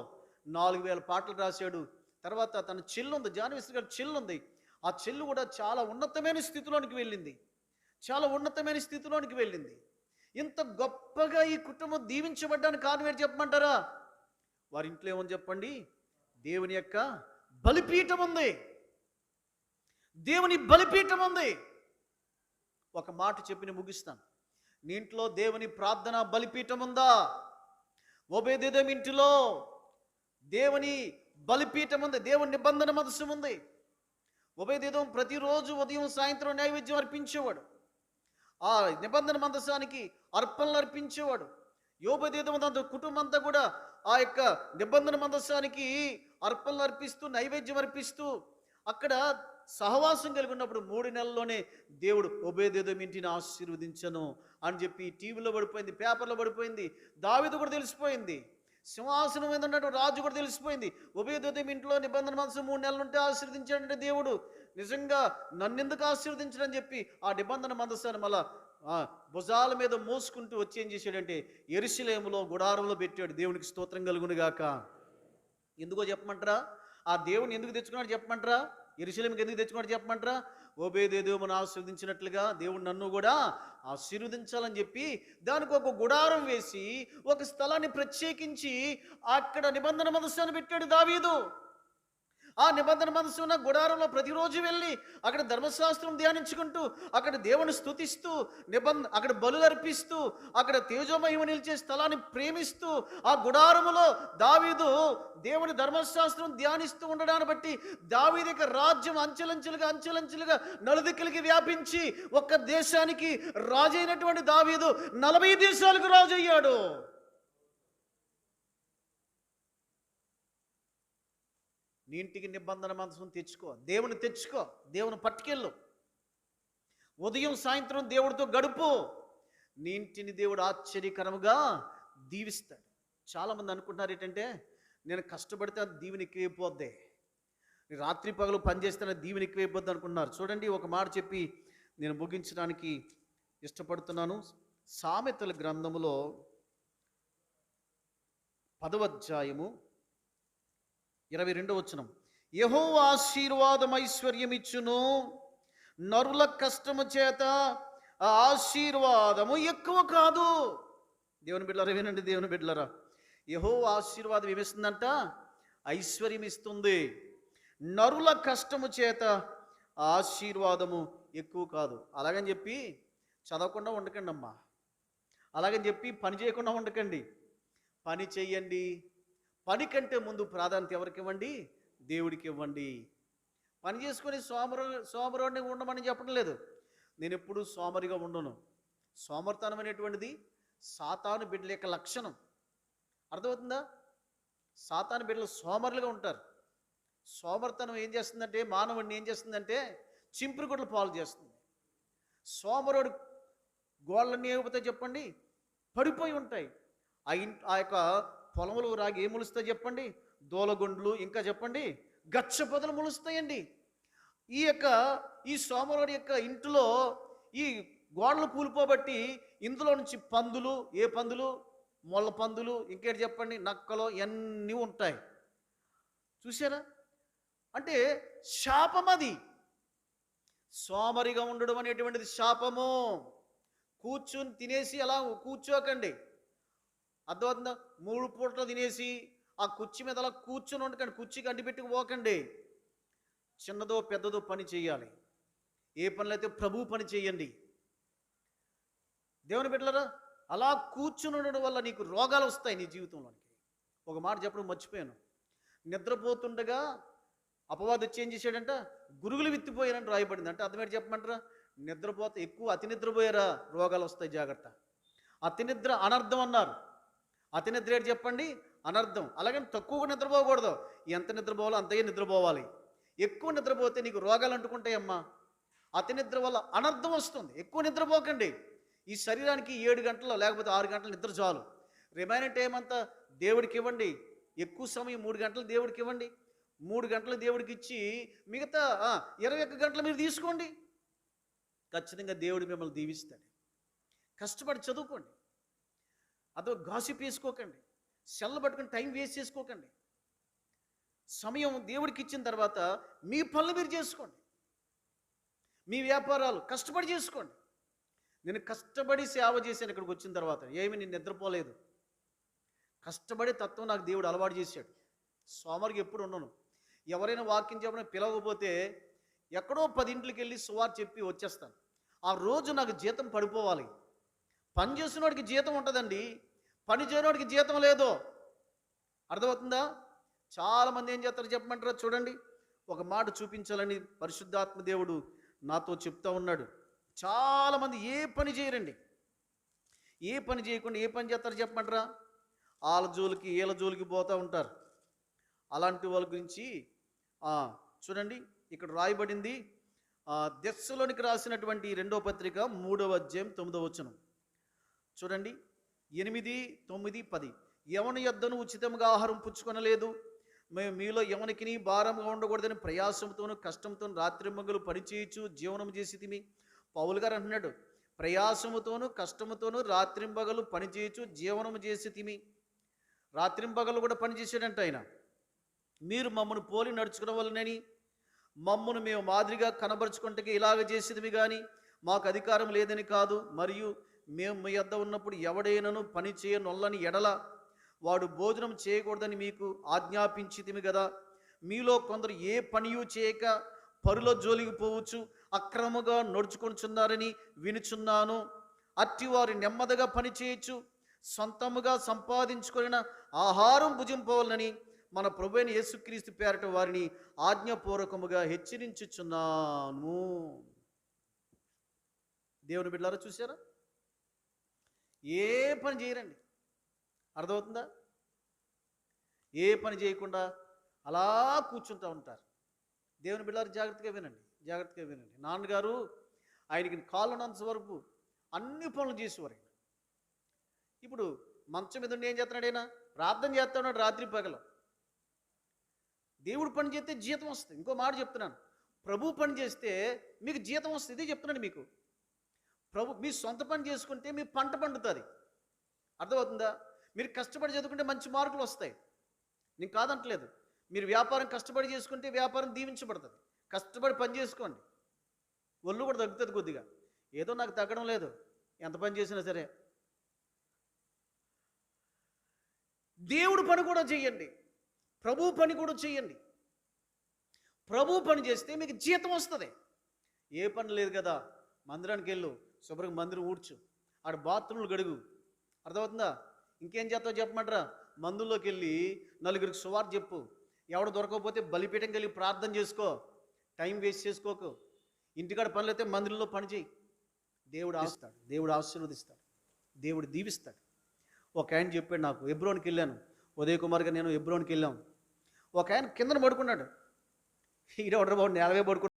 4000 పాటలు రాశాడు. తర్వాత తన చెల్లు ఉంది, జాన్ వెస్లీ గారి చెల్లు ఉంది. ఆ చెల్లు కూడా చాలా ఉన్నతమైన స్థితిలోనికి వెళ్ళింది. చాలా ఉన్నతమైన స్థితిలోనికి వెళ్ళింది. ఇంత గొప్పగా ఈ కుటుంబం దీవించబడ్డానికి కారణం ఏంటి చెప్పమంటారా? వారి ఇంట్లో ఏమని చెప్పండి? దేవుని యొక్క బలిపీఠం ఉంది. దేవుని బలిపీఠం ఉంది. ఒక మాట చెప్పి ముగిస్తాను. నీ ఇంట్లో దేవుని ప్రార్థన బలిపీఠం ఉందా? ఓబేదెదోము ఇంటిలో దేవుని బలిపీఠం ఉంది. దేవుని నిబంధన మందసం ఉంది. ఓబేదెదోము ప్రతిరోజు ఉదయం సాయంత్రం నైవేద్యం అర్పించేవాడు. ఆ నిబంధన మందసానికి అర్పణలు అర్పించేవాడు. ఓబేదెదోము దాంతో కుటుంబం అంతా కూడా ఆ యొక్క నిబంధన మందసానికి అర్పణలు అర్పిస్తూ నైవేద్యం అర్పిస్తూ అక్కడ సహవాసం కలిగి ఉన్నప్పుడు 3 నెలల్లోనే దేవుడు ఓబేదెదోము ఇంటిని ఆశీర్వదించను అని చెప్పి టీవీలో పడిపోయింది, పేపర్లో పడిపోయింది. దావీదు కూడా తెలిసిపోయింది. సింహాసనం మీద ఉన్నట్టు రాజు కూడా తెలిసిపోయింది. ఓబేదెదోము ఇంట్లో నిబంధన మందసం 3 నెలలు ఉంటే ఆశీర్వదించాడంటే దేవుడు నిజంగా నన్నెందుకు ఆశీర్వదించడని చెప్పి ఆ నిబంధన మందసాన్ని మళ్ళా భుజాల మీద మోసుకుంటూ వచ్చి ఏం చేశాడంటే యెరూషలేములో గుడారంలో పెట్టాడు. దేవునికి స్తోత్రం కలుగును గాక. ఎందుకో చెప్పమంటారా? ఆ దేవుని ఎందుకు తెచ్చుకున్నాడు చెప్పమంటారా? యెరూషలేముకి ఎందుకు తెచ్చుకున్నాడు చెప్పమంటారా? ఓబేదెదోమును ఆశీర్వదించినట్లుగా దేవుడు నన్ను కూడా ఆశీర్వదించాలని చెప్పి దానికి ఒక గుడారం వేసి ఒక స్థలాన్ని ప్రత్యేకించి అక్కడ నిబంధన మందసాన్ని పెట్టాడు దావీదు. ఆ నిబంధన మనసు ఉన్న గుడారంలో ప్రతిరోజు వెళ్ళి అక్కడ ధర్మశాస్త్రం ధ్యానించుకుంటూ అక్కడ దేవుని స్తుతిస్తూ అక్కడ బలులు అర్పిస్తూ అక్కడ తేజోమహిమ నిలిచే స్థలాన్ని ప్రేమిస్తూ ఆ గుడారములో దావీదు దేవుని ధర్మశాస్త్రం ధ్యానిస్తూ ఉండడాన్ని బట్టి దావీదు యొక్క రాజ్యం అంచెలంచెలుగా నలుదిక్కులకి వ్యాపించి ఒక్క దేశానికి రాజైనటువంటి దావీదు 40 దేశాలకు రాజు అయ్యాడు. నీ ఇంటికి నిబంధన మందసం తెచ్చుకో, దేవుని తెచ్చుకో, దేవుని పట్టుకెళ్ళు, ఉదయం సాయంత్రం దేవుడితో గడుపు. నీ ఇంటిని దేవుడు ఆశ్చర్యకరముగా దీవిస్తాడు. చాలామంది అనుకుంటున్నారు ఏంటంటే నేను కష్టపడితే అది దీవెన ఎక్కువైపోద్ది, రాత్రి పగలు పనిచేస్తే దీవెన ఎక్కువైపోద్ది అనుకుంటున్నారు. చూడండి, ఒక మాట చెప్పి నేను ముగించడానికి ఇష్టపడుతున్నాను. సామెతల గ్రంథములో 10వ అధ్యాయము 22వ వచనం. యెహోవా ఆశీర్వాదం ఐశ్వర్యమిచ్చును, నరుల కష్టము చేత ఆ ఆశీర్వాదము ఎక్కువ కాదు. దేవుని బిడ్డలారా వినండి, దేవుని బిడ్డలారా, యెహోవా ఆశీర్వాదం ఏమిస్తుందంట? ఐశ్వర్యం ఇస్తుంది. నరుల కష్టము చేత ఆశీర్వాదము ఎక్కువ కాదు. అలాగని చెప్పి చదవకుండా ఉండకండి అమ్మా, అలాగని చెప్పి పని చేయకుండా ఉండకండి. పని చెయ్యండి. పని కంటే ముందు ప్రాధాన్యత ఎవరికి ఇవ్వండి? దేవుడికి ఇవ్వండి. పని చేసుకొని సోమరుడిని ఉండమని చెప్పడం లేదు. నేను ఎప్పుడూ సోమరిగా ఉండను. సోమర్తనం అనేటువంటిది సాతాను బిడ్డల యొక్క లక్షణం. అర్థమవుతుందా? సాతాను బిడ్డలు సోమరులుగా ఉంటారు. సోమర్తనం ఏం చేస్తుందంటే మానవుడిని ఏం చేస్తుందంటే చింపురు గుడ్లు పాలు చేస్తుంది. సోమరుడు గోళ్ళన్నీ ఏమైపోతాయి చెప్పండి? పడిపోయి ఉంటాయి. ఆ యొక్క పొలములు రాగి ఏం ములుస్తాయి చెప్పండి? దోలగొండ్లు, ఇంకా చెప్పండి గచ్చ పొదలు ములుస్తాయండి. ఈ సోమరుడి యొక్క ఇంటిలో ఈ గోడలు కూలిపోబట్టి ఇందులో నుంచి పందులు, ఏ పందులు? మొల్ల పందులు, ఇంకేటి చెప్పండి, నక్కలు, ఇవన్నీ ఉంటాయి. చూసారా? అంటే శాపం అది. సోమరిగా ఉండడం అనేటువంటిది శాపము. కూర్చుని తినేసి అలా కూర్చోకండి. అర్థమవుతుందా? 3 పూటలు తినేసి ఆ కుర్చీ మీద అలా కూర్చొని ఉండకండి, కుర్చీకి అడ్డు పెట్టుకుపోకండి. చిన్నదో పెద్దదో పని చేయాలి. ఏ పనులు అయితే ప్రభు పని చేయండి. దేవుని బిడ్డలారా, అలా కూర్చుని ఉండడం వల్ల నీకు రోగాలు వస్తాయి నీ జీవితంలోనికి. ఒక మాట చెప్పడం మర్చిపోయాను. నిద్రపోతుండగా అపవాది వచ్చి ఏం చేశాడంట? గురుగులు విత్తిపోయారని రాయబడింది. అంటే అర్థమేంటి చెప్పమంటారా? నిద్రపోతే ఎక్కువ అతి నిద్రపోయారా రోగాలు వస్తాయి, జాగ్రత్త. అతి నిద్ర అనర్థం అన్నారు. అతి నిద్ర ఏంటి చెప్పండి? అనర్థం. అలాగని తక్కువగా నిద్రపోకూడదు. ఎంత నిద్రపోవాలో అంతగా నిద్రపోవాలి. ఎక్కువ నిద్రపోతే నీకు రోగాలు అంటుకుంటాయమ్మా. అతి నిద్ర వల్ల అనర్థం వస్తుంది. ఎక్కువ నిద్రపోకండి. ఈ శరీరానికి 7 గంటలు లేకపోతే 6 గంటల నిద్ర చాలు. రిమైనింగ్ టైం అంతా దేవుడికి ఇవ్వండి. ఎక్కువ సమయం 3 గంటలు దేవుడికి ఇవ్వండి. 3 గంటలు దేవుడికి ఇచ్చి మిగతా 21 గంటలు మీరు తీసుకోండి. ఖచ్చితంగా దేవుడు మిమ్మల్ని దీవిస్తాడు. కష్టపడి చదువుకోండి. అదో గాసిప్ వేసుకోకండి. సెల్ పట్టుకుని టైం వేస్ట్ చేసుకోకండి. సమయం దేవుడికి ఇచ్చిన తర్వాత మీ పనులు మీరు చేసుకోండి. మీ వ్యాపారాలు కష్టపడి చేసుకోండి. నేను కష్టపడి సేవ చేశాను ఇక్కడికి వచ్చిన తర్వాత. నేను నిద్రపోలేదు. కష్టపడే తత్వం నాకు దేవుడు అలవాటు చేశాడు. సోమరికి ఎప్పుడు ఉండను. ఎవరైనా వాక్యం చెప్పిన పిలవకపోతే ఎక్కడో 10 ఇంట్లోకి వెళ్ళి సువార్త చెప్పి వచ్చేస్తాను. ఆ రోజు నాకు జీతం పడిపోవాలి. పని చేసినోడికి జీతం ఉంటుందండి, పని చేయనోడికి జీతం లేదు. అర్థమవుతుందా? చాలామంది ఏం చేస్తారో చెప్పమంటారా? చూడండి, ఒక మాట చూపించాలని పరిశుద్ధాత్మ దేవుడు నాతో చెప్తా ఉన్నాడు. చాలామంది ఏ పని చేయరండి. ఏ పని చేయకుండా ఏ పని చేస్తారో చెప్పమంటారా? వాళ్ళ జోలికి వీళ్ళ జోలికి పోతూ ఉంటారు. అలాంటి వాళ్ళ గురించి చూడండి, ఇక్కడ రాయబడింది. దెస్సలోనికి రాసినటువంటి 2వ పత్రిక 3వ అధ్యాయం 9వ వచనం చూడండి. 8, 9, 10. ఎవని యొద్దను ఉచితంగా ఆహారం పుచ్చుకొనలేదు, మేము మీలో ఎవనికి భారంగా ఉండకూడదని ప్రయాసంతోనూ కష్టంతోనూ రాత్రింబగలు పనిచేయచ్చు జీవనం చేసితిమి. పౌలు గారు అంటున్నాడు, ప్రయాసముతోనూ కష్టముతోనూ రాత్రింబగలు పనిచేయచ్చు జీవనం చేసితిమి. రాత్రింబగలు కూడా పనిచేసాడంట ఆయన. మీరు మమ్మను పోలి నడుచుకున్న వలనని మమ్మను మేము మాదిరిగా కనబరుచుకుంటే ఇలాగ చేసేదిమి కానీ మాకు అధికారం లేదని కాదు. మరియు మేము మీ యొద్ద ఉన్నప్పుడు ఎవడైనను పని చేయనొల్లని ఎడల వాడు భోజనం చేయకూడదని మీకు ఆజ్ఞాపించితిమి కదా. మీలో కొందరు ఏ పనియూ చేయక పరుల జోలికి పోవచ్చు అక్రమంగా నడుచుకొనిచున్నారని వినుచున్నాను. అట్టివారు నెమ్మదిగా పని చేయొచ్చు, సొంతముగా సంపాదించుకొనిన ఆహారం భుజింపవాలని మన ప్రభువైన యేసుక్రీస్తు పేరట వారిని ఆజ్ఞాపూర్వకముగా హెచ్చరించుచున్నాను. దేవుని బిడ్డలారా, చూసారా? ఏ పని చేయరండి. అర్థమవుతుందా? ఏ పని చేయకుండా అలా కూర్చుంటూ ఉంటారు. దేవుని బిడ్డలారా, జాగ్రత్తగా వినండి, జాగ్రత్తగా వినండి. నాన్నగారు ఆయనకి కాళ్ళు ఉన్నంత వరకు అన్ని పనులు చేసేవారు. ఇప్పుడు మంచం మీద ఉండి ఏం చేస్తున్నాడు? ఆయన ప్రార్థన చేస్తా ఉన్నాడు రాత్రి పగలు. దేవుడు పని చేస్తే జీతం వస్తుంది. ఇంకో మాట చెప్తున్నాను, ప్రభు పని చేస్తే మీకు జీతం వస్తుంది. ఇదే చెప్తున్నాను మీకు. మీ సొంత పని చేసుకుంటే మీ పంట పండుతుంది. అర్థమవుతుందా? మీరు కష్టపడి చదువుకుంటే మంచి మార్కులు వస్తాయి. నేను కాదంటలేదు. మీరు వ్యాపారం కష్టపడి చేసుకుంటే వ్యాపారం దీవించబడుతుంది. కష్టపడి పని చేసుకోండి. ఒళ్ళు కూడా తగ్గుతుంది కొద్దిగా. ఏదో నాకు తగ్గడం లేదు, ఎంత పని చేసినా సరే. దేవుడు పని కూడా చేయండి, ప్రభు పని కూడా చేయండి. ప్రభు పని చేస్తే మీకు జీతం వస్తుంది. ఏ పని లేదు కదా, మందిరానికి వెళ్ళు, శుభ్రంగా మందిరం ఊడ్చు, ఆడ బాత్రూమ్లు గడుగు. అర్థమవుతుందా? ఇంకేం చేస్తావు చెప్పమంటారా? మందుల్లోకి వెళ్ళి నలుగురికి సువార్త చెప్పు. ఎవడు దొరకకపోతే బలిపీఠం కలిగి ప్రార్థన చేసుకో. టైం వేస్ట్ చేసుకోకు. ఇంటికాడ పనులు అయితే మందిరంలో పని చేయి. దేవుడు ఆశిస్తాడు, దేవుడు ఆశీర్వదిస్తాడు, దేవుడు దీవిస్తాడు. ఒక ఆయన చెప్పాడు నాకు, హెబ్రోన్కి వెళ్ళాను, ఉదయ్ కుమార్గా నేను హెబ్రోన్కి వెళ్ళాం. ఒక ఆయన కిందన పడుకున్నాడు. ఈడ బాబు నేలవే పడుకున్నాడు.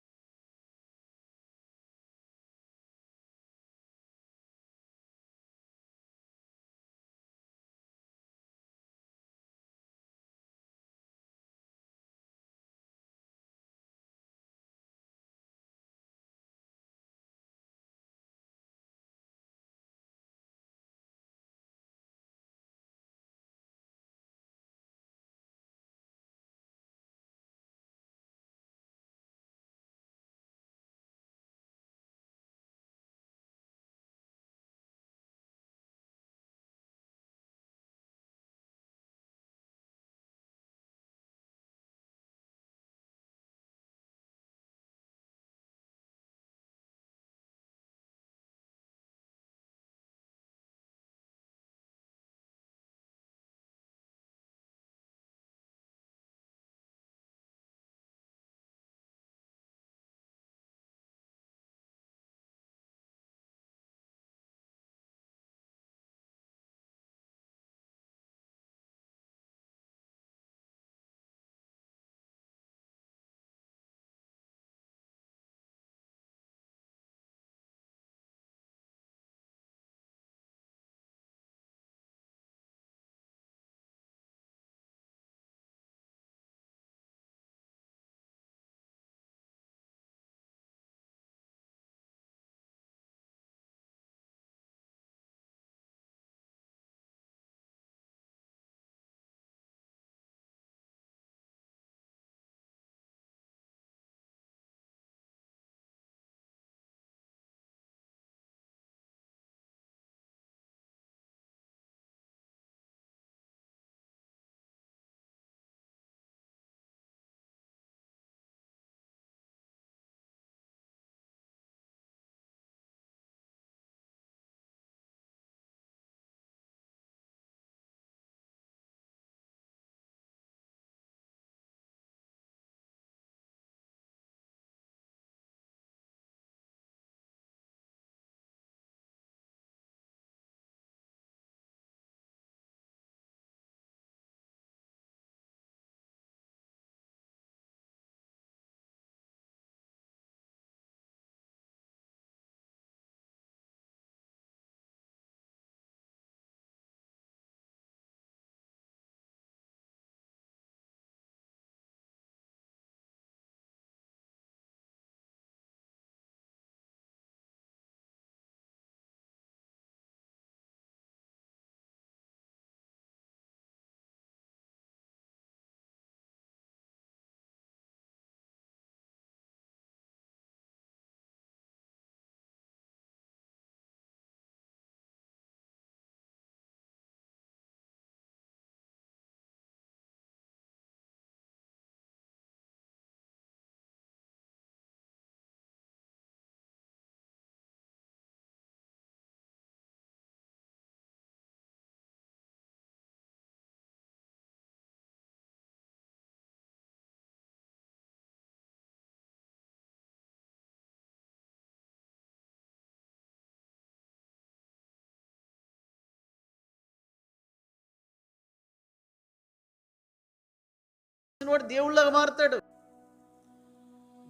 వాడు దేవుళ్ళగా మారుతాడు.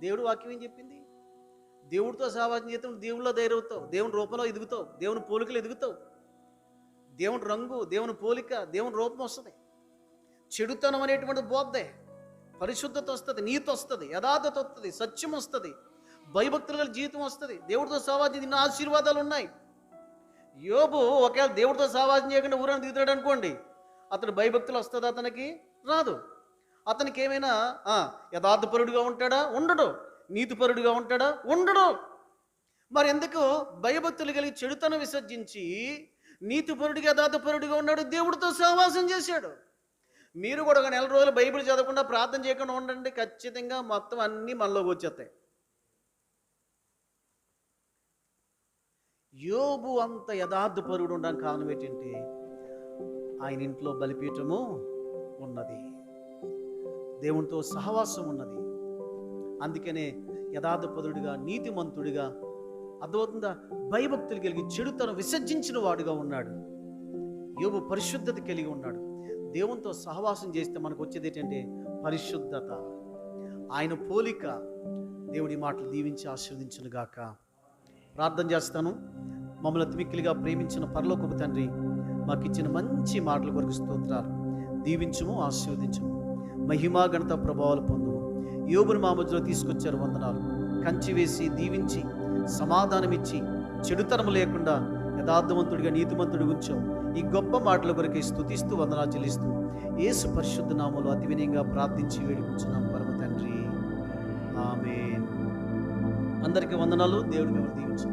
దేవుడు వాక్యం ఏం చెప్పింది? దేవుడితో సహవాసం చేస్తే దేవుళ్ళో ధైర్యవుతావు, దేవుని రూపంలో ఎదుగుతావు, దేవుని పోలికలు ఎదుగుతావు, దేవుని రంగు, దేవుని పోలిక, దేవుని రూపం వస్తుంది. చెడుతనం అనేటువంటి బోధే, పరిశుద్ధత వస్తుంది, నీతి వస్తుంది, యథార్థత వస్తుంది, సత్యం వస్తుంది, భయభక్తుల గల జీవితం వస్తుంది. దేవుడితో సహవాసం ఇన్ని ఆశీర్వాదాలు ఉన్నాయి. యోబు ఒకవేళ దేవుడితో సహవాసం చేయకుండా ఊరని దిగుతాడు అనుకోండి, అతడు భయభక్తులు వస్తుంది, అతనికి రాదు. అతనికి ఏమైనా యథార్థపరుడుగా ఉంటాడా? ఉండడు. నీతిపరుడుగా ఉంటాడా? ఉండడు. మరి ఎందుకు భయభక్తులు కలిగి చెడుతనం విసర్జించి నీతిపరుడిగా యథార్థపరుడిగా ఉన్నాడు? దేవుడితో సహవాసం చేశాడు. మీరు కూడా ఒక నెల రోజులు బైబిల్ చదవకుండా ప్రార్థన చేయకుండా ఉండండి, ఖచ్చితంగా మొత్తం అన్నీ మనలోకి వచ్చేస్తాయి. యోబు అంత యథార్థపరుడు ఉండడానికి కారణం ఏంటంటే ఆయన ఇంట్లో బలిపీఠము ఉన్నది, దేవునితో సహవాసం ఉన్నది. అందుకనే యథార్థపరుడిగా, నీతిమంతుడిగా, అర్థమవుతుందా, భయభక్తులు కలిగి చెడుతనం విసర్జించిన వాడుగా ఉన్నాడు. యోబు పరిశుద్ధత కలిగి ఉన్నాడు. దేవునితో సహవాసం చేస్తే మనకు వచ్చేది ఏంటంటే పరిశుద్ధత, ఆయన పోలిక. దేవుడి మాటలు దీవించి ఆశీర్వదించును గాక. ప్రార్థన చేస్తాను. మమ్మల్ని అతిమిక్కిలిగా ప్రేమించిన పరలోకపు తండ్రి, మాకు ఇచ్చిన మంచి మాటల కొరకు స్తోత్రాలు. దీవించుము, ఆశీర్వదించుము, మహిమా ఘనత ప్రభావాలు పొందుము. యోబును మా మధ్యలో తీసుకొచ్చారు, వందనాలు. కంచి వేసి దీవించి సమాధానం ఇచ్చి చెడుతనము లేకుండా యథార్థవంతుడిగా, నీతిమంతుడిగా ఉంచావు. ఈ గొప్ప మాటల కొరకే స్తుతిస్తూ వందనాలు చెల్లిస్తూ యేసు పరిశుద్ధ నామములో అతి వినయంగా ప్రార్థించి వేడుకుంటున్నాం పరమ తండ్రి, ఆమేన్. అందరికీ వందనాలు. దేవుడు మిమ్మల్ని దీవించు.